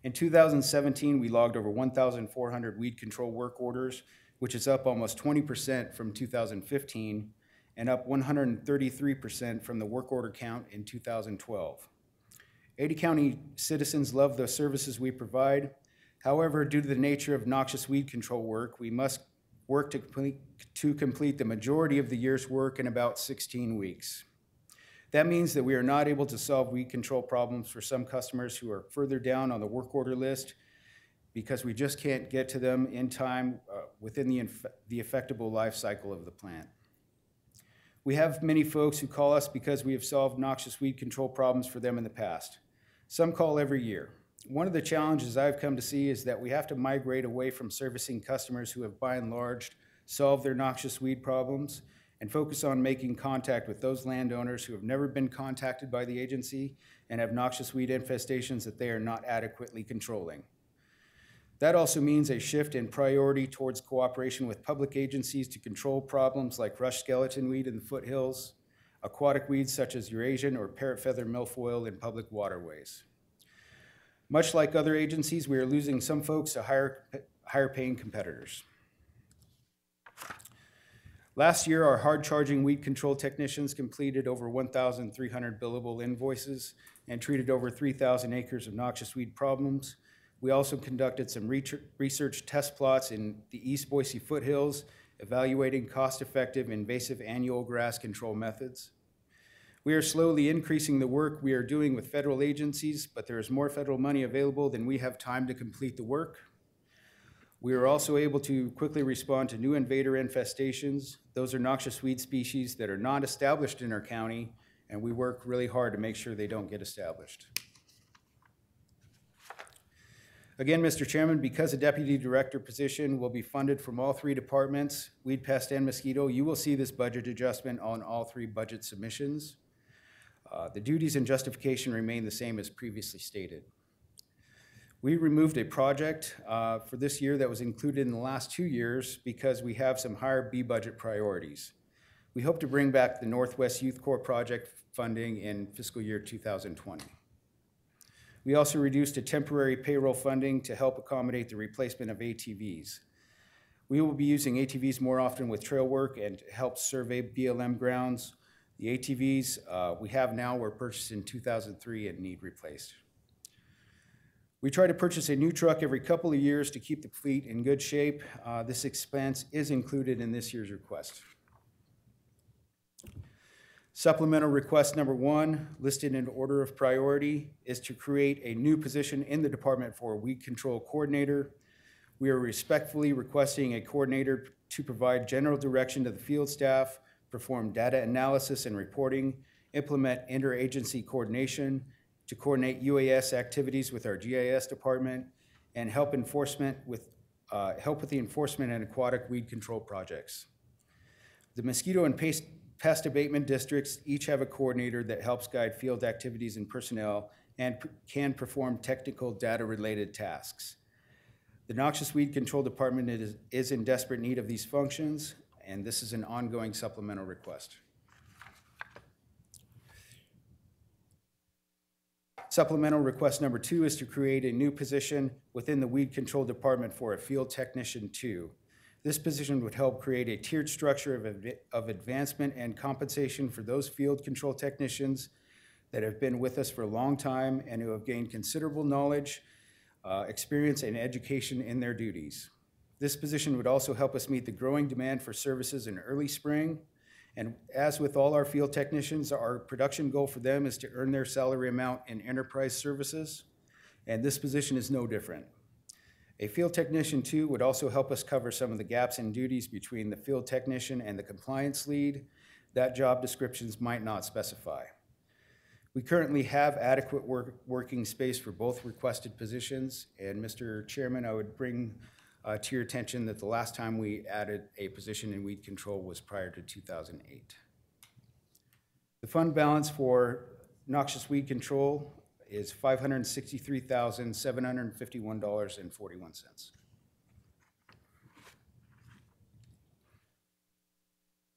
In 2017, we logged over 1,400 weed control work orders, which is up almost 20% from 2015 and up 133% from the work order count in 2012. Ada County citizens love the services we provide. However, due to the nature of noxious weed control work, we must work to complete the majority of the year's work in about 16 weeks. That means that we are not able to solve weed control problems for some customers who are further down on the work order list because we just can't get to them in time within the effectable life cycle of the plant. We have many folks who call us because we have solved noxious weed control problems for them in the past. Some call every year. One of the challenges I've come to see is that we have to migrate away from servicing customers who have by and large solved their noxious weed problems and focus on making contact with those landowners who have never been contacted by the agency and have noxious weed infestations that they are not adequately controlling. That also means a shift in priority towards cooperation with public agencies to control problems like rush skeleton weed in the foothills, aquatic weeds such as Eurasian or parrot feather milfoil in public waterways. Much like other agencies, we are losing some folks to higher paying competitors. Last year, our hard-charging weed control technicians completed over 1,300 billable invoices and treated over 3,000 acres of noxious weed problems. We also conducted some research test plots in the East Boise foothills, evaluating cost-effective invasive annual grass control methods. We are slowly increasing the work we are doing with federal agencies, but there is more federal money available than we have time to complete the work. We are also able to quickly respond to new invader infestations. Those are noxious weed species that are not established in our county, and we work really hard to make sure they don't get established. Again, Mr. Chairman, because a deputy director position will be funded from all 3 departments, Weed, Pest, and Mosquito, you will see this budget adjustment on all 3 budget submissions. The duties and justification remain the same as previously stated. We removed a project for this year that was included in the last 2 years because we have some higher B budget priorities. We hope to bring back the Northwest Youth Corps project funding in fiscal year 2020. We also reduced a temporary payroll funding to help accommodate the replacement of ATVs. We will be using ATVs more often with trail work and to help survey BLM grounds. The ATVs we have now were purchased in 2003 and need replaced. We try to purchase a new truck every couple of years to keep the fleet in good shape. This expense is included in this year's request. Supplemental request number 1, listed in order of priority, is to create a new position in the department for a weed control coordinator. We are respectfully requesting a coordinator to provide general direction to the field staff, perform data analysis and reporting, implement interagency coordination, to coordinate UAS activities with our GIS department, and help with the enforcement and aquatic weed control projects. The mosquito and pest abatement districts each have a coordinator that helps guide field activities and personnel and can perform technical data-related tasks. The noxious weed control department is in desperate need of these functions, and this is an ongoing supplemental request. Supplemental request number 2 is to create a new position within the weed control department for a field technician 2. This position would help create a tiered structure of advancement and compensation for those field control technicians that have been with us for a long time and who have gained considerable knowledge, experience, and education in their duties. This position would also help us meet the growing demand for services in early spring. And as with all our field technicians, our production goal for them is to earn their salary amount in enterprise services, and this position is no different. A field technician 2 would also help us cover some of the gaps in duties between the field technician and the compliance lead that job descriptions might not specify. We currently have adequate working space for both requested positions, and Mr. Chairman, I would bring to your attention that the last time we added a position in weed control was prior to 2008. The fund balance for noxious weed control is $563,751.41.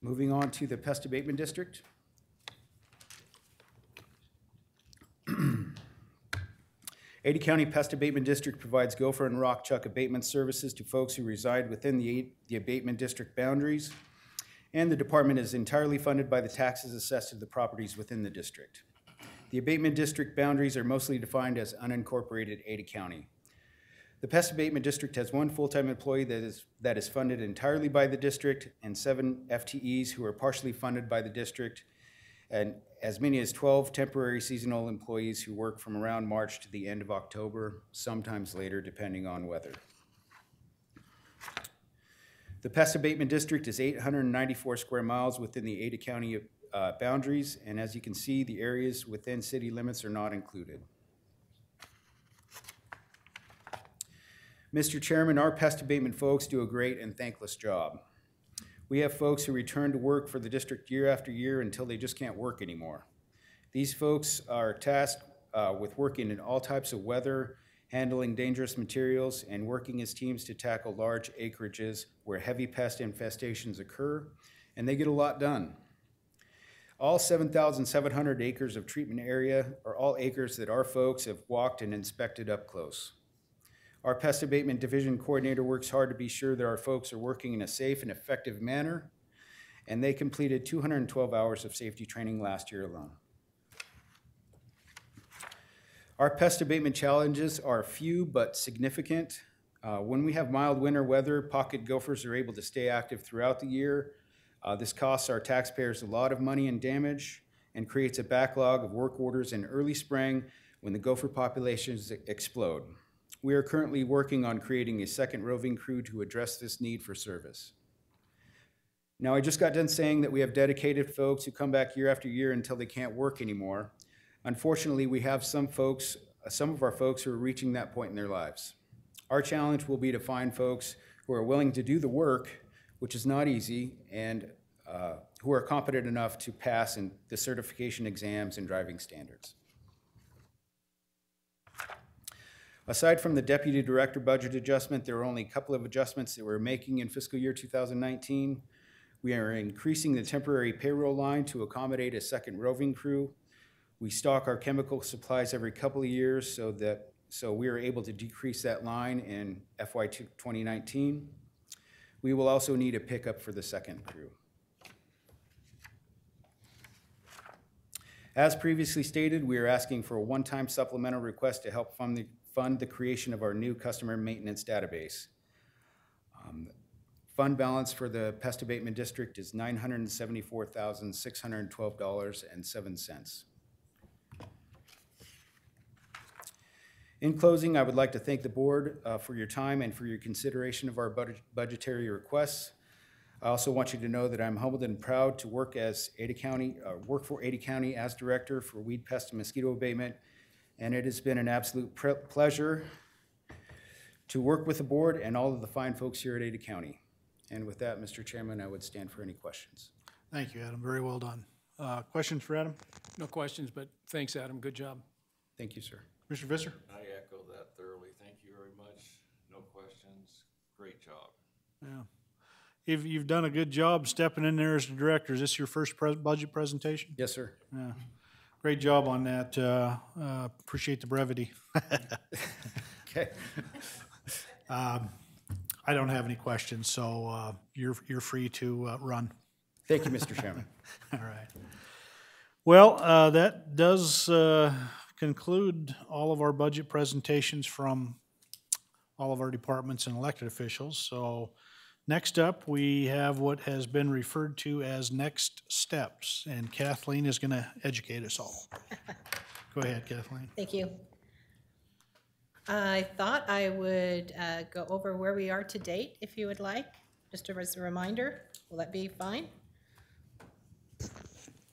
Moving on to the Pest Abatement District. Ada County Pest Abatement District provides gopher and rock chuck abatement services to folks who reside within the abatement district boundaries, and the department is entirely funded by the taxes assessed to the properties within the district. The abatement district boundaries are mostly defined as unincorporated Ada County. The Pest Abatement District has 1 full-time employee that is funded entirely by the district, and 7 FTEs who are partially funded by the district, and as many as 12 temporary seasonal employees who work from around March to the end of October, sometimes later depending on weather. The Pest Abatement District is 894 square miles within the Ada County boundaries, and as you can see, the areas within city limits are not included. Mr. Chairman, our pest abatement folks do a great and thankless job. We have folks who return to work for the district year after year until they just can't work anymore. These folks are tasked with working in all types of weather, handling dangerous materials, and working as teams to tackle large acreages where heavy pest infestations occur, and they get a lot done. All 7,700 acres of treatment area are all acres that our folks have walked and inspected up close. Our Pest Abatement Division Coordinator works hard to be sure that our folks are working in a safe and effective manner, and they completed 212 hours of safety training last year alone. Our pest abatement challenges are few but significant. When we have mild winter weather, pocket gophers are able to stay active throughout the year. This costs our taxpayers a lot of money and damage and creates a backlog of work orders in early spring when the gopher populations explode. We are currently working on creating a second roving crew to address this need for service. Now, I just got done saying that we have dedicated folks who come back year after year until they can't work anymore. Unfortunately, we have some of our folks who are reaching that point in their lives. Our challenge will be to find folks who are willing to do the work, which is not easy, and who are competent enough to pass in the certification exams and driving standards. Aside from the Deputy Director budget adjustment, there are only a couple of adjustments that we're making in fiscal year 2019. We are increasing the temporary payroll line to accommodate a second roving crew. We stock our chemical supplies every couple of years so we are able to decrease that line in FY 2019. We will also need a pickup for the second crew. As previously stated, we are asking for a one-time supplemental request to help fund the creation of our new customer maintenance database. Fund balance for the Pest Abatement District is $974,612.07. In closing, I would like to thank the board for your time and for your consideration of our budgetary requests. I also want you to know that I'm humbled and proud to work for Ada County as director for weed, pest, and mosquito abatement, and it has been an absolute pleasure to work with the board and all of the fine folks here at Ada County. And with that, Mr. Chairman, I would stand for any questions.
Thank you, Adam. Very well done. Questions for Adam?
No questions, but thanks, Adam. Good job.
Thank you, sir.
Mr. Visser?
I echo that thoroughly. Thank you very much. No questions. Great job.
Yeah. You've done a good job stepping in there as the director. Is this your first budget presentation?
Yes, sir.
Yeah. Great job on that. Appreciate the brevity.
Okay.
I don't have any questions, so you're free to run.
Thank you, Mr. Chairman.
All right. Well, that does conclude all of our budget presentations from all of our departments and elected officials. So next up, we have what has been referred to as next steps, and Kathleen is going to educate us all. Go ahead, Kathleen.
Thank you. I thought I would go over where we are to date, if you would like, just as a reminder. Will that be fine?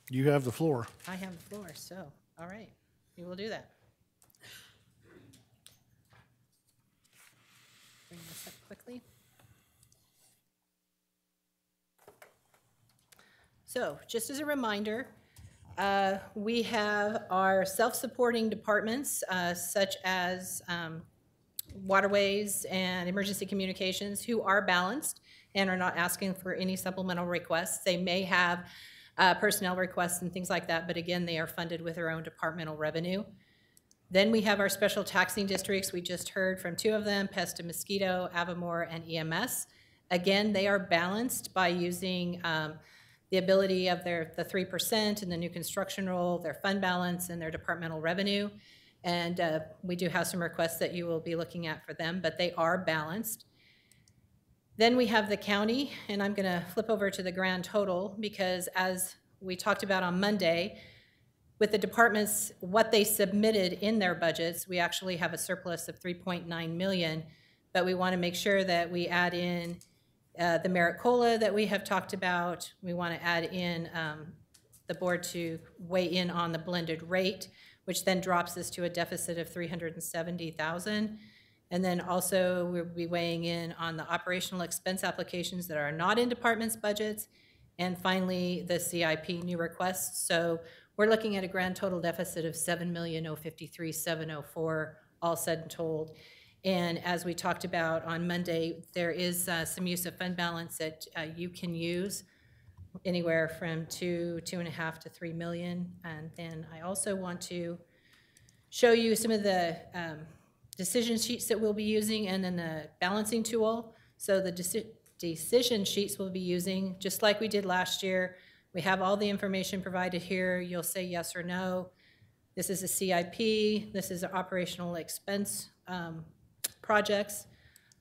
You have the floor.
I have the floor, so, all right, we will do that. Bring this up quickly. So, just as a reminder, we have our self-supporting departments, such as Waterways and Emergency Communications, who are balanced and are not asking for any supplemental requests. They may have personnel requests and things like that, but again, they are funded with their own departmental revenue. Then we have our special taxing districts. We just heard from two of them, Pest and Mosquito, Avamore, and EMS. Again, they are balanced by using the ability of the 3% and the new construction rule, their fund balance, and their departmental revenue. And we do have some requests that you will be looking at for them, but they are balanced. Then we have the county, and I'm going to flip over to the grand total because as we talked about on Monday, with the departments, what they submitted in their budgets, we actually have a surplus of $3.9 million, but we want to make sure that we add in the merit COLA that we have talked about. We want to add in the board to weigh in on the blended rate, which then drops us to a deficit of $370,000. And then also we'll be weighing in on the operational expense applications that are not in departments' budgets. And finally, the CIP new requests. So we're looking at a grand total deficit of $7,053,704, all said and told. And as we talked about on Monday, there is some use of fund balance that you can use anywhere from $2.5 to $3 million. And then I also want to show you some of the decision sheets that we'll be using and then the balancing tool. So the decision sheets we'll be using, just like we did last year. We have all the information provided here. You'll say yes or no. This is a CIP. This is an operational expense projects,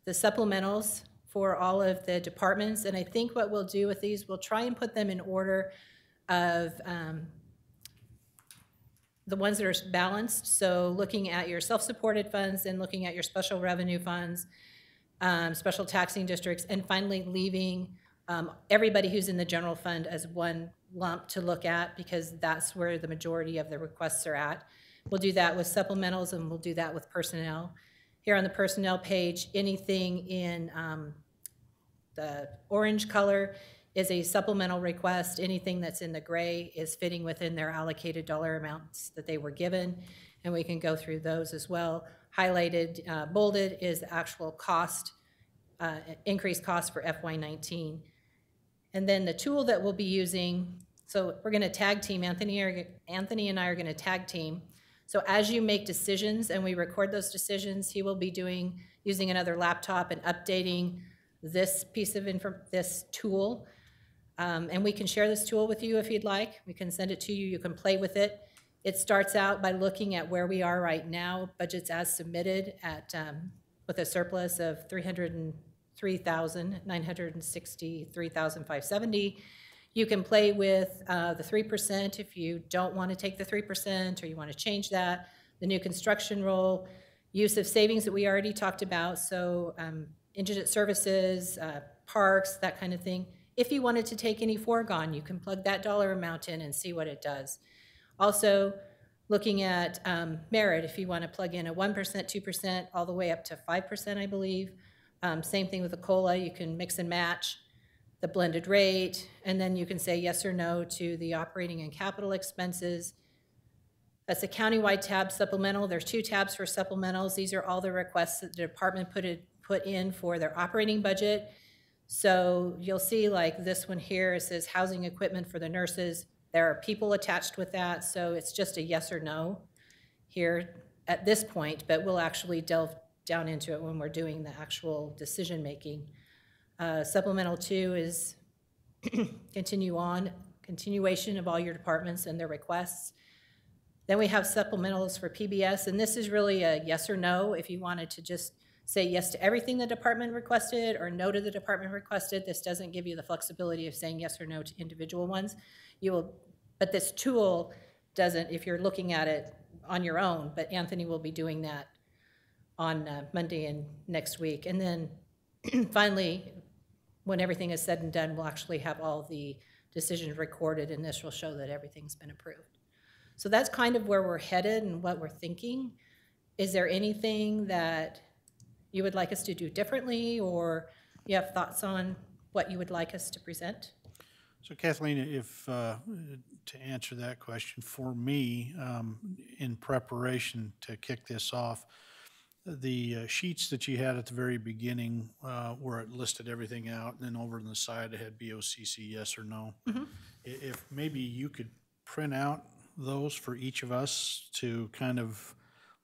the supplementals for all of the departments. And I think what we'll do with these, we'll try and put them in order of the ones that are balanced. So looking at your self-supported funds and looking at your special revenue funds, special taxing districts, and finally leaving everybody who's in the general fund as one lump to look at because that's where the majority of the requests are at. We'll do that with supplementals and we'll do that with personnel. Here on the personnel page, anything in the orange color is a supplemental request. Anything that's in the gray is fitting within their allocated dollar amounts that they were given, and we can go through those as well. Highlighted, bolded is the actual cost, increased cost for FY19. And then the tool that we'll be using, so we're gonna tag team, Anthony and I are gonna tag team. So as you make decisions and we record those decisions, he will be using another laptop and updating this piece of this tool. And we can share this tool with you if you'd like. We can send it to you. You can play with it. It starts out by looking at where we are right now, budgets as submitted at, with a surplus of $303,963,570. You can play with the 3% if you don't want to take the 3% or you want to change that. The new construction role, use of savings that we already talked about, so indigent services, parks, that kind of thing. If you wanted to take any foregone, you can plug that dollar amount in and see what it does. Also, looking at merit, if you want to plug in a 1%, 2%, all the way up to 5%, I believe. Same thing with the COLA, you can mix and match the blended rate, and then you can say yes or no to the operating and capital expenses. That's a countywide tab supplemental. There's 2 tabs for supplementals. These are all the requests that the department put in for their operating budget. So you'll see like this one here, it says housing equipment for the nurses. There are people attached with that, so it's just a yes or no here at this point, but we'll actually delve down into it when we're doing the actual decision making. Supplemental 2 is continuation of all your departments and their requests. Then we have supplementals for PBS, and this is really a yes or no. If you wanted to just say yes to everything the department requested or no to the department requested, this doesn't give you the flexibility of saying yes or no to individual ones. You will, but this tool doesn't if you're looking at it on your own, but Anthony will be doing that on Monday and next week. And then finally, when everything is said and done, we'll actually have all the decisions recorded, and this will show that everything's been approved. So that's kind of where we're headed and what we're thinking. Is there anything that you would like us to do differently, or you have thoughts on what you would like us to present?
So Kathleen, if to answer that question, for me, in preparation to kick this off, the sheets that you had at the very beginning where it listed everything out, and then over on the side it had BOCC, yes or no. Mm-hmm. If maybe you could print out those for each of us to kind of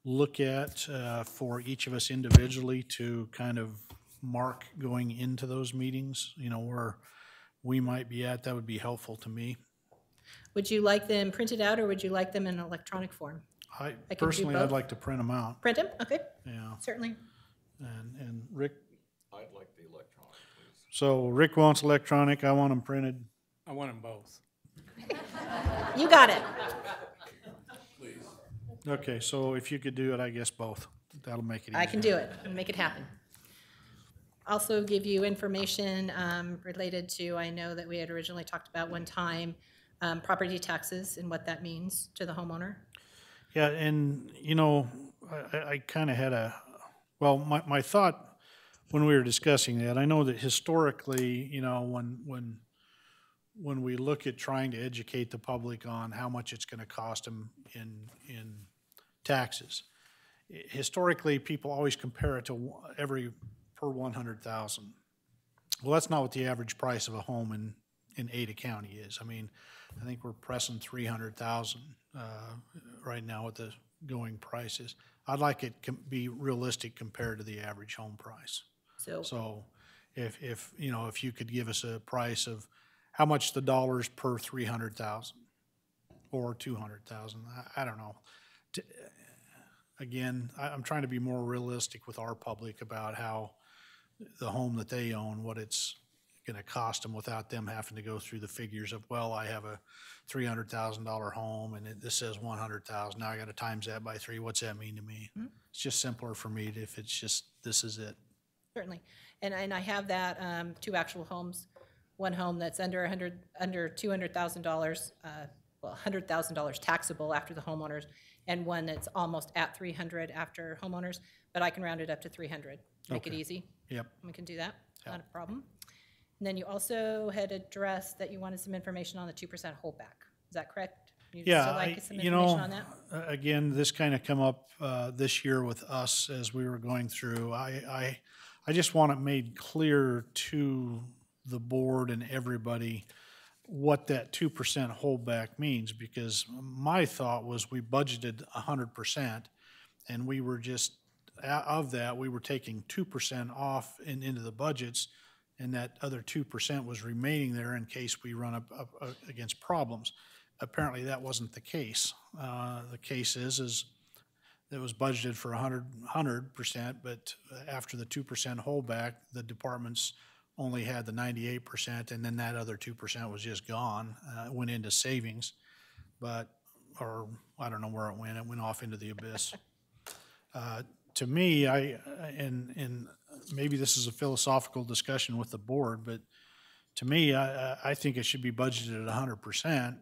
look at for each of us individually to kind of mark going into those meetings, you know, where we might be at, that would be helpful to me.
Would you like them printed out, or would you like them in electronic form?
I personally, I'd like to print them out.
Print them? Okay.
Yeah.
Certainly.
And Rick?
I'd like the electronic, please.
So Rick wants electronic, I want them printed.
I want them both.
You got it.
Please.
Okay, so if you could do it, I guess both. That'll make it easier.
I can do it and make it happen. Also give you information related to, I know that we had originally talked about one time, property taxes and what that means to the homeowner.
Yeah, and you know, I kind of had well, my thought when we were discussing that, I know that historically, you know, when we look at trying to educate the public on how much it's going to cost them in taxes, historically people always compare it to every per 100,000. Well, that's not what the average price of a home in Ada County is. I mean, I think we're pressing 300,000 right now with the going prices. I'd like it to be realistic compared to the average home price. So if you know, if you could give us a price of how much the dollars per 300,000 or 200,000, I don't know. Again, I'm trying to be more realistic with our public about how the home that they own, what it's going to cost them without them having to go through the figures of, well, I have a $300,000 home and this says 100,000. Now I got to times that by 3. What's that mean to me? Mm-hmm. It's just simpler for me if it's just, this is it.
Certainly. And I have that 2 actual homes. One home that's under $200,000, well, $100,000 taxable after the homeowners, and one that's almost at 300 after homeowners, but I can round it up to 300. Make it easy.
Yep.
We can do that. Not a problem. And then you also had addressed that you wanted some information on the 2% holdback. Is that correct? You'd still like some information on that?
Again, this kind of come up this year with us as we were going through. I just want it made clear to the board and everybody what that 2% holdback means, because my thought was we budgeted 100% and we were just, of that, we were taking 2% off and into the budgets, and that other 2% was remaining there in case we run up against problems. apparently that wasn't the case. The case is it was budgeted for 100%, but after the 2% holdback, the departments only had the 98%, and then that other 2% was just gone, went into savings. Or I don't know where it went off into the abyss. To me, and maybe this is a philosophical discussion with the board, but to me, I think it should be budgeted at 100%,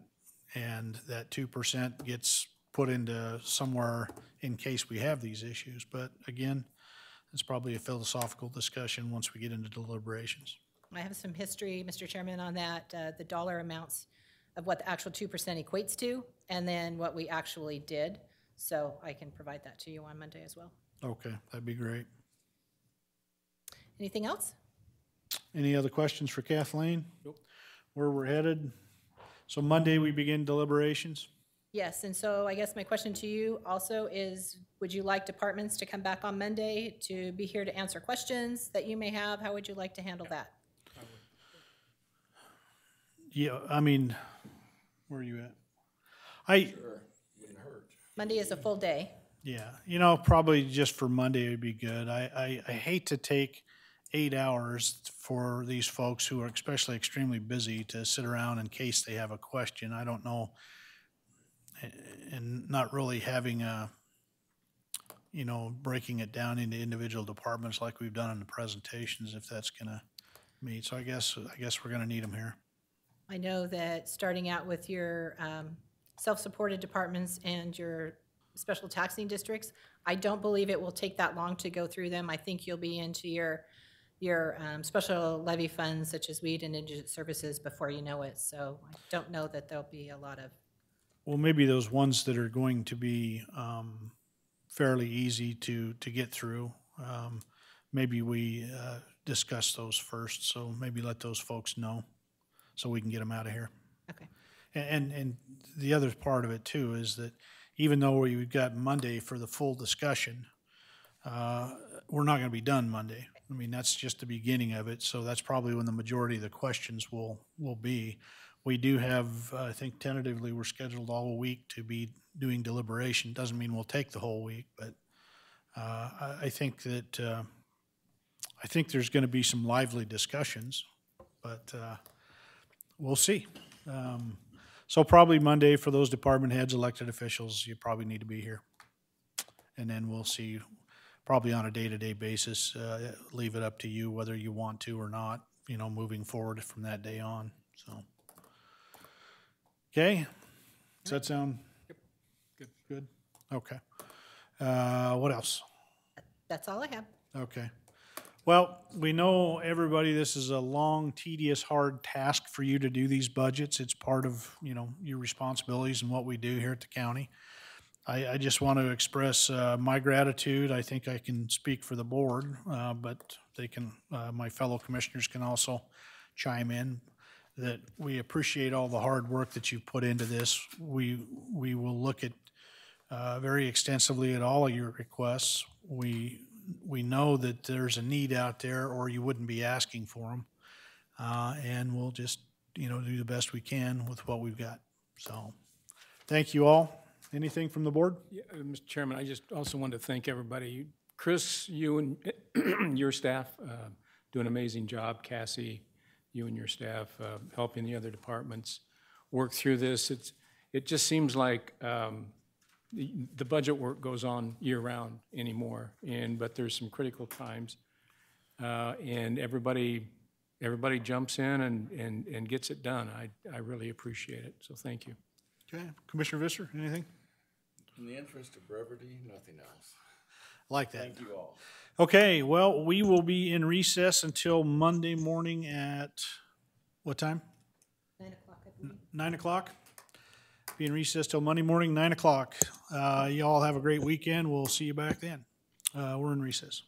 and that 2% gets put into somewhere in case we have these issues. But again, it's probably a philosophical discussion once we get into deliberations.
I have some history, Mr. Chairman, on that, the dollar amounts of what the actual 2% equates to, and then what we actually did. So I can provide that to you on Monday as well.
Okay, that'd be great.
Anything else?
Any other questions for Kathleen? Nope. Where we're headed? So Monday we begin deliberations?
Yes, and so I guess my question to you also is, would you like departments to come back on Monday to be here to answer questions that you may have? How would you like to handle that?
Yeah, I mean, where are you at?
Monday is a full day.
Yeah, probably just for Monday would be good. I hate to take 8 hours for these folks who are especially extremely busy to sit around in case they have a question. I don't know, and not really having breaking it down into individual departments like we've done in the presentations, if that's gonna meet. So I guess we're gonna need them here.
I know that starting out with your self-supported departments and your special taxing districts, I don't believe it will take that long to go through them. I think you'll be into your special levy funds such as weed and indigent services before you know it. So I don't know that there'll be a lot of.
Well, maybe those ones that are going to be fairly easy to get through, maybe we discuss those first. So maybe let those folks know so we can get them out of here.
Okay.
And the other part of it too is that even though we've got Monday for the full discussion, we're not going to be done Monday. I mean, that's just the beginning of it. So that's probably when the majority of the questions will be. We do have, I think tentatively, we're scheduled all week to be doing deliberation. Doesn't mean we'll take the whole week, but I think that I think there's going to be some lively discussions, but we'll see. So probably Monday for those department heads, elected officials, you probably need to be here. And then we'll see probably on a day-to-day basis, leave it up to you whether you want to or not, moving forward from that day on. So, okay. Does that sound good? Okay. What else?
That's all I have.
Okay. Well, we know, everybody, this is a long, tedious, hard task for you to do these budgets. It's part of, your responsibilities and what we do here at the county. I just want to express my gratitude. I think I can speak for the board, but my fellow commissioners can also chime in, that we appreciate all the hard work that you put into this. We will look at very extensively at all of your requests. We know that there's a need out there, or you wouldn't be asking for them. And we'll just, do the best we can with what we've got. So thank you all. Anything from the board?
Yeah, Mr. Chairman, I just also wanted to thank everybody. Chris, you and your staff do an amazing job. Cassie, you and your staff helping the other departments work through this. It just seems like the budget work goes on year-round anymore, but there's some critical times, and everybody jumps in and gets it done. I really appreciate it, so thank you.
Okay, Commissioner Visser, anything?
In the interest of brevity, nothing else.
Like that.
Thank you all.
Okay, well, we will be in recess until Monday morning at what time?
9 o'clock, I believe.
9 o'clock. Be in recess till Monday morning, 9 o'clock. You all have a great weekend. We'll see you back then. We're in recess.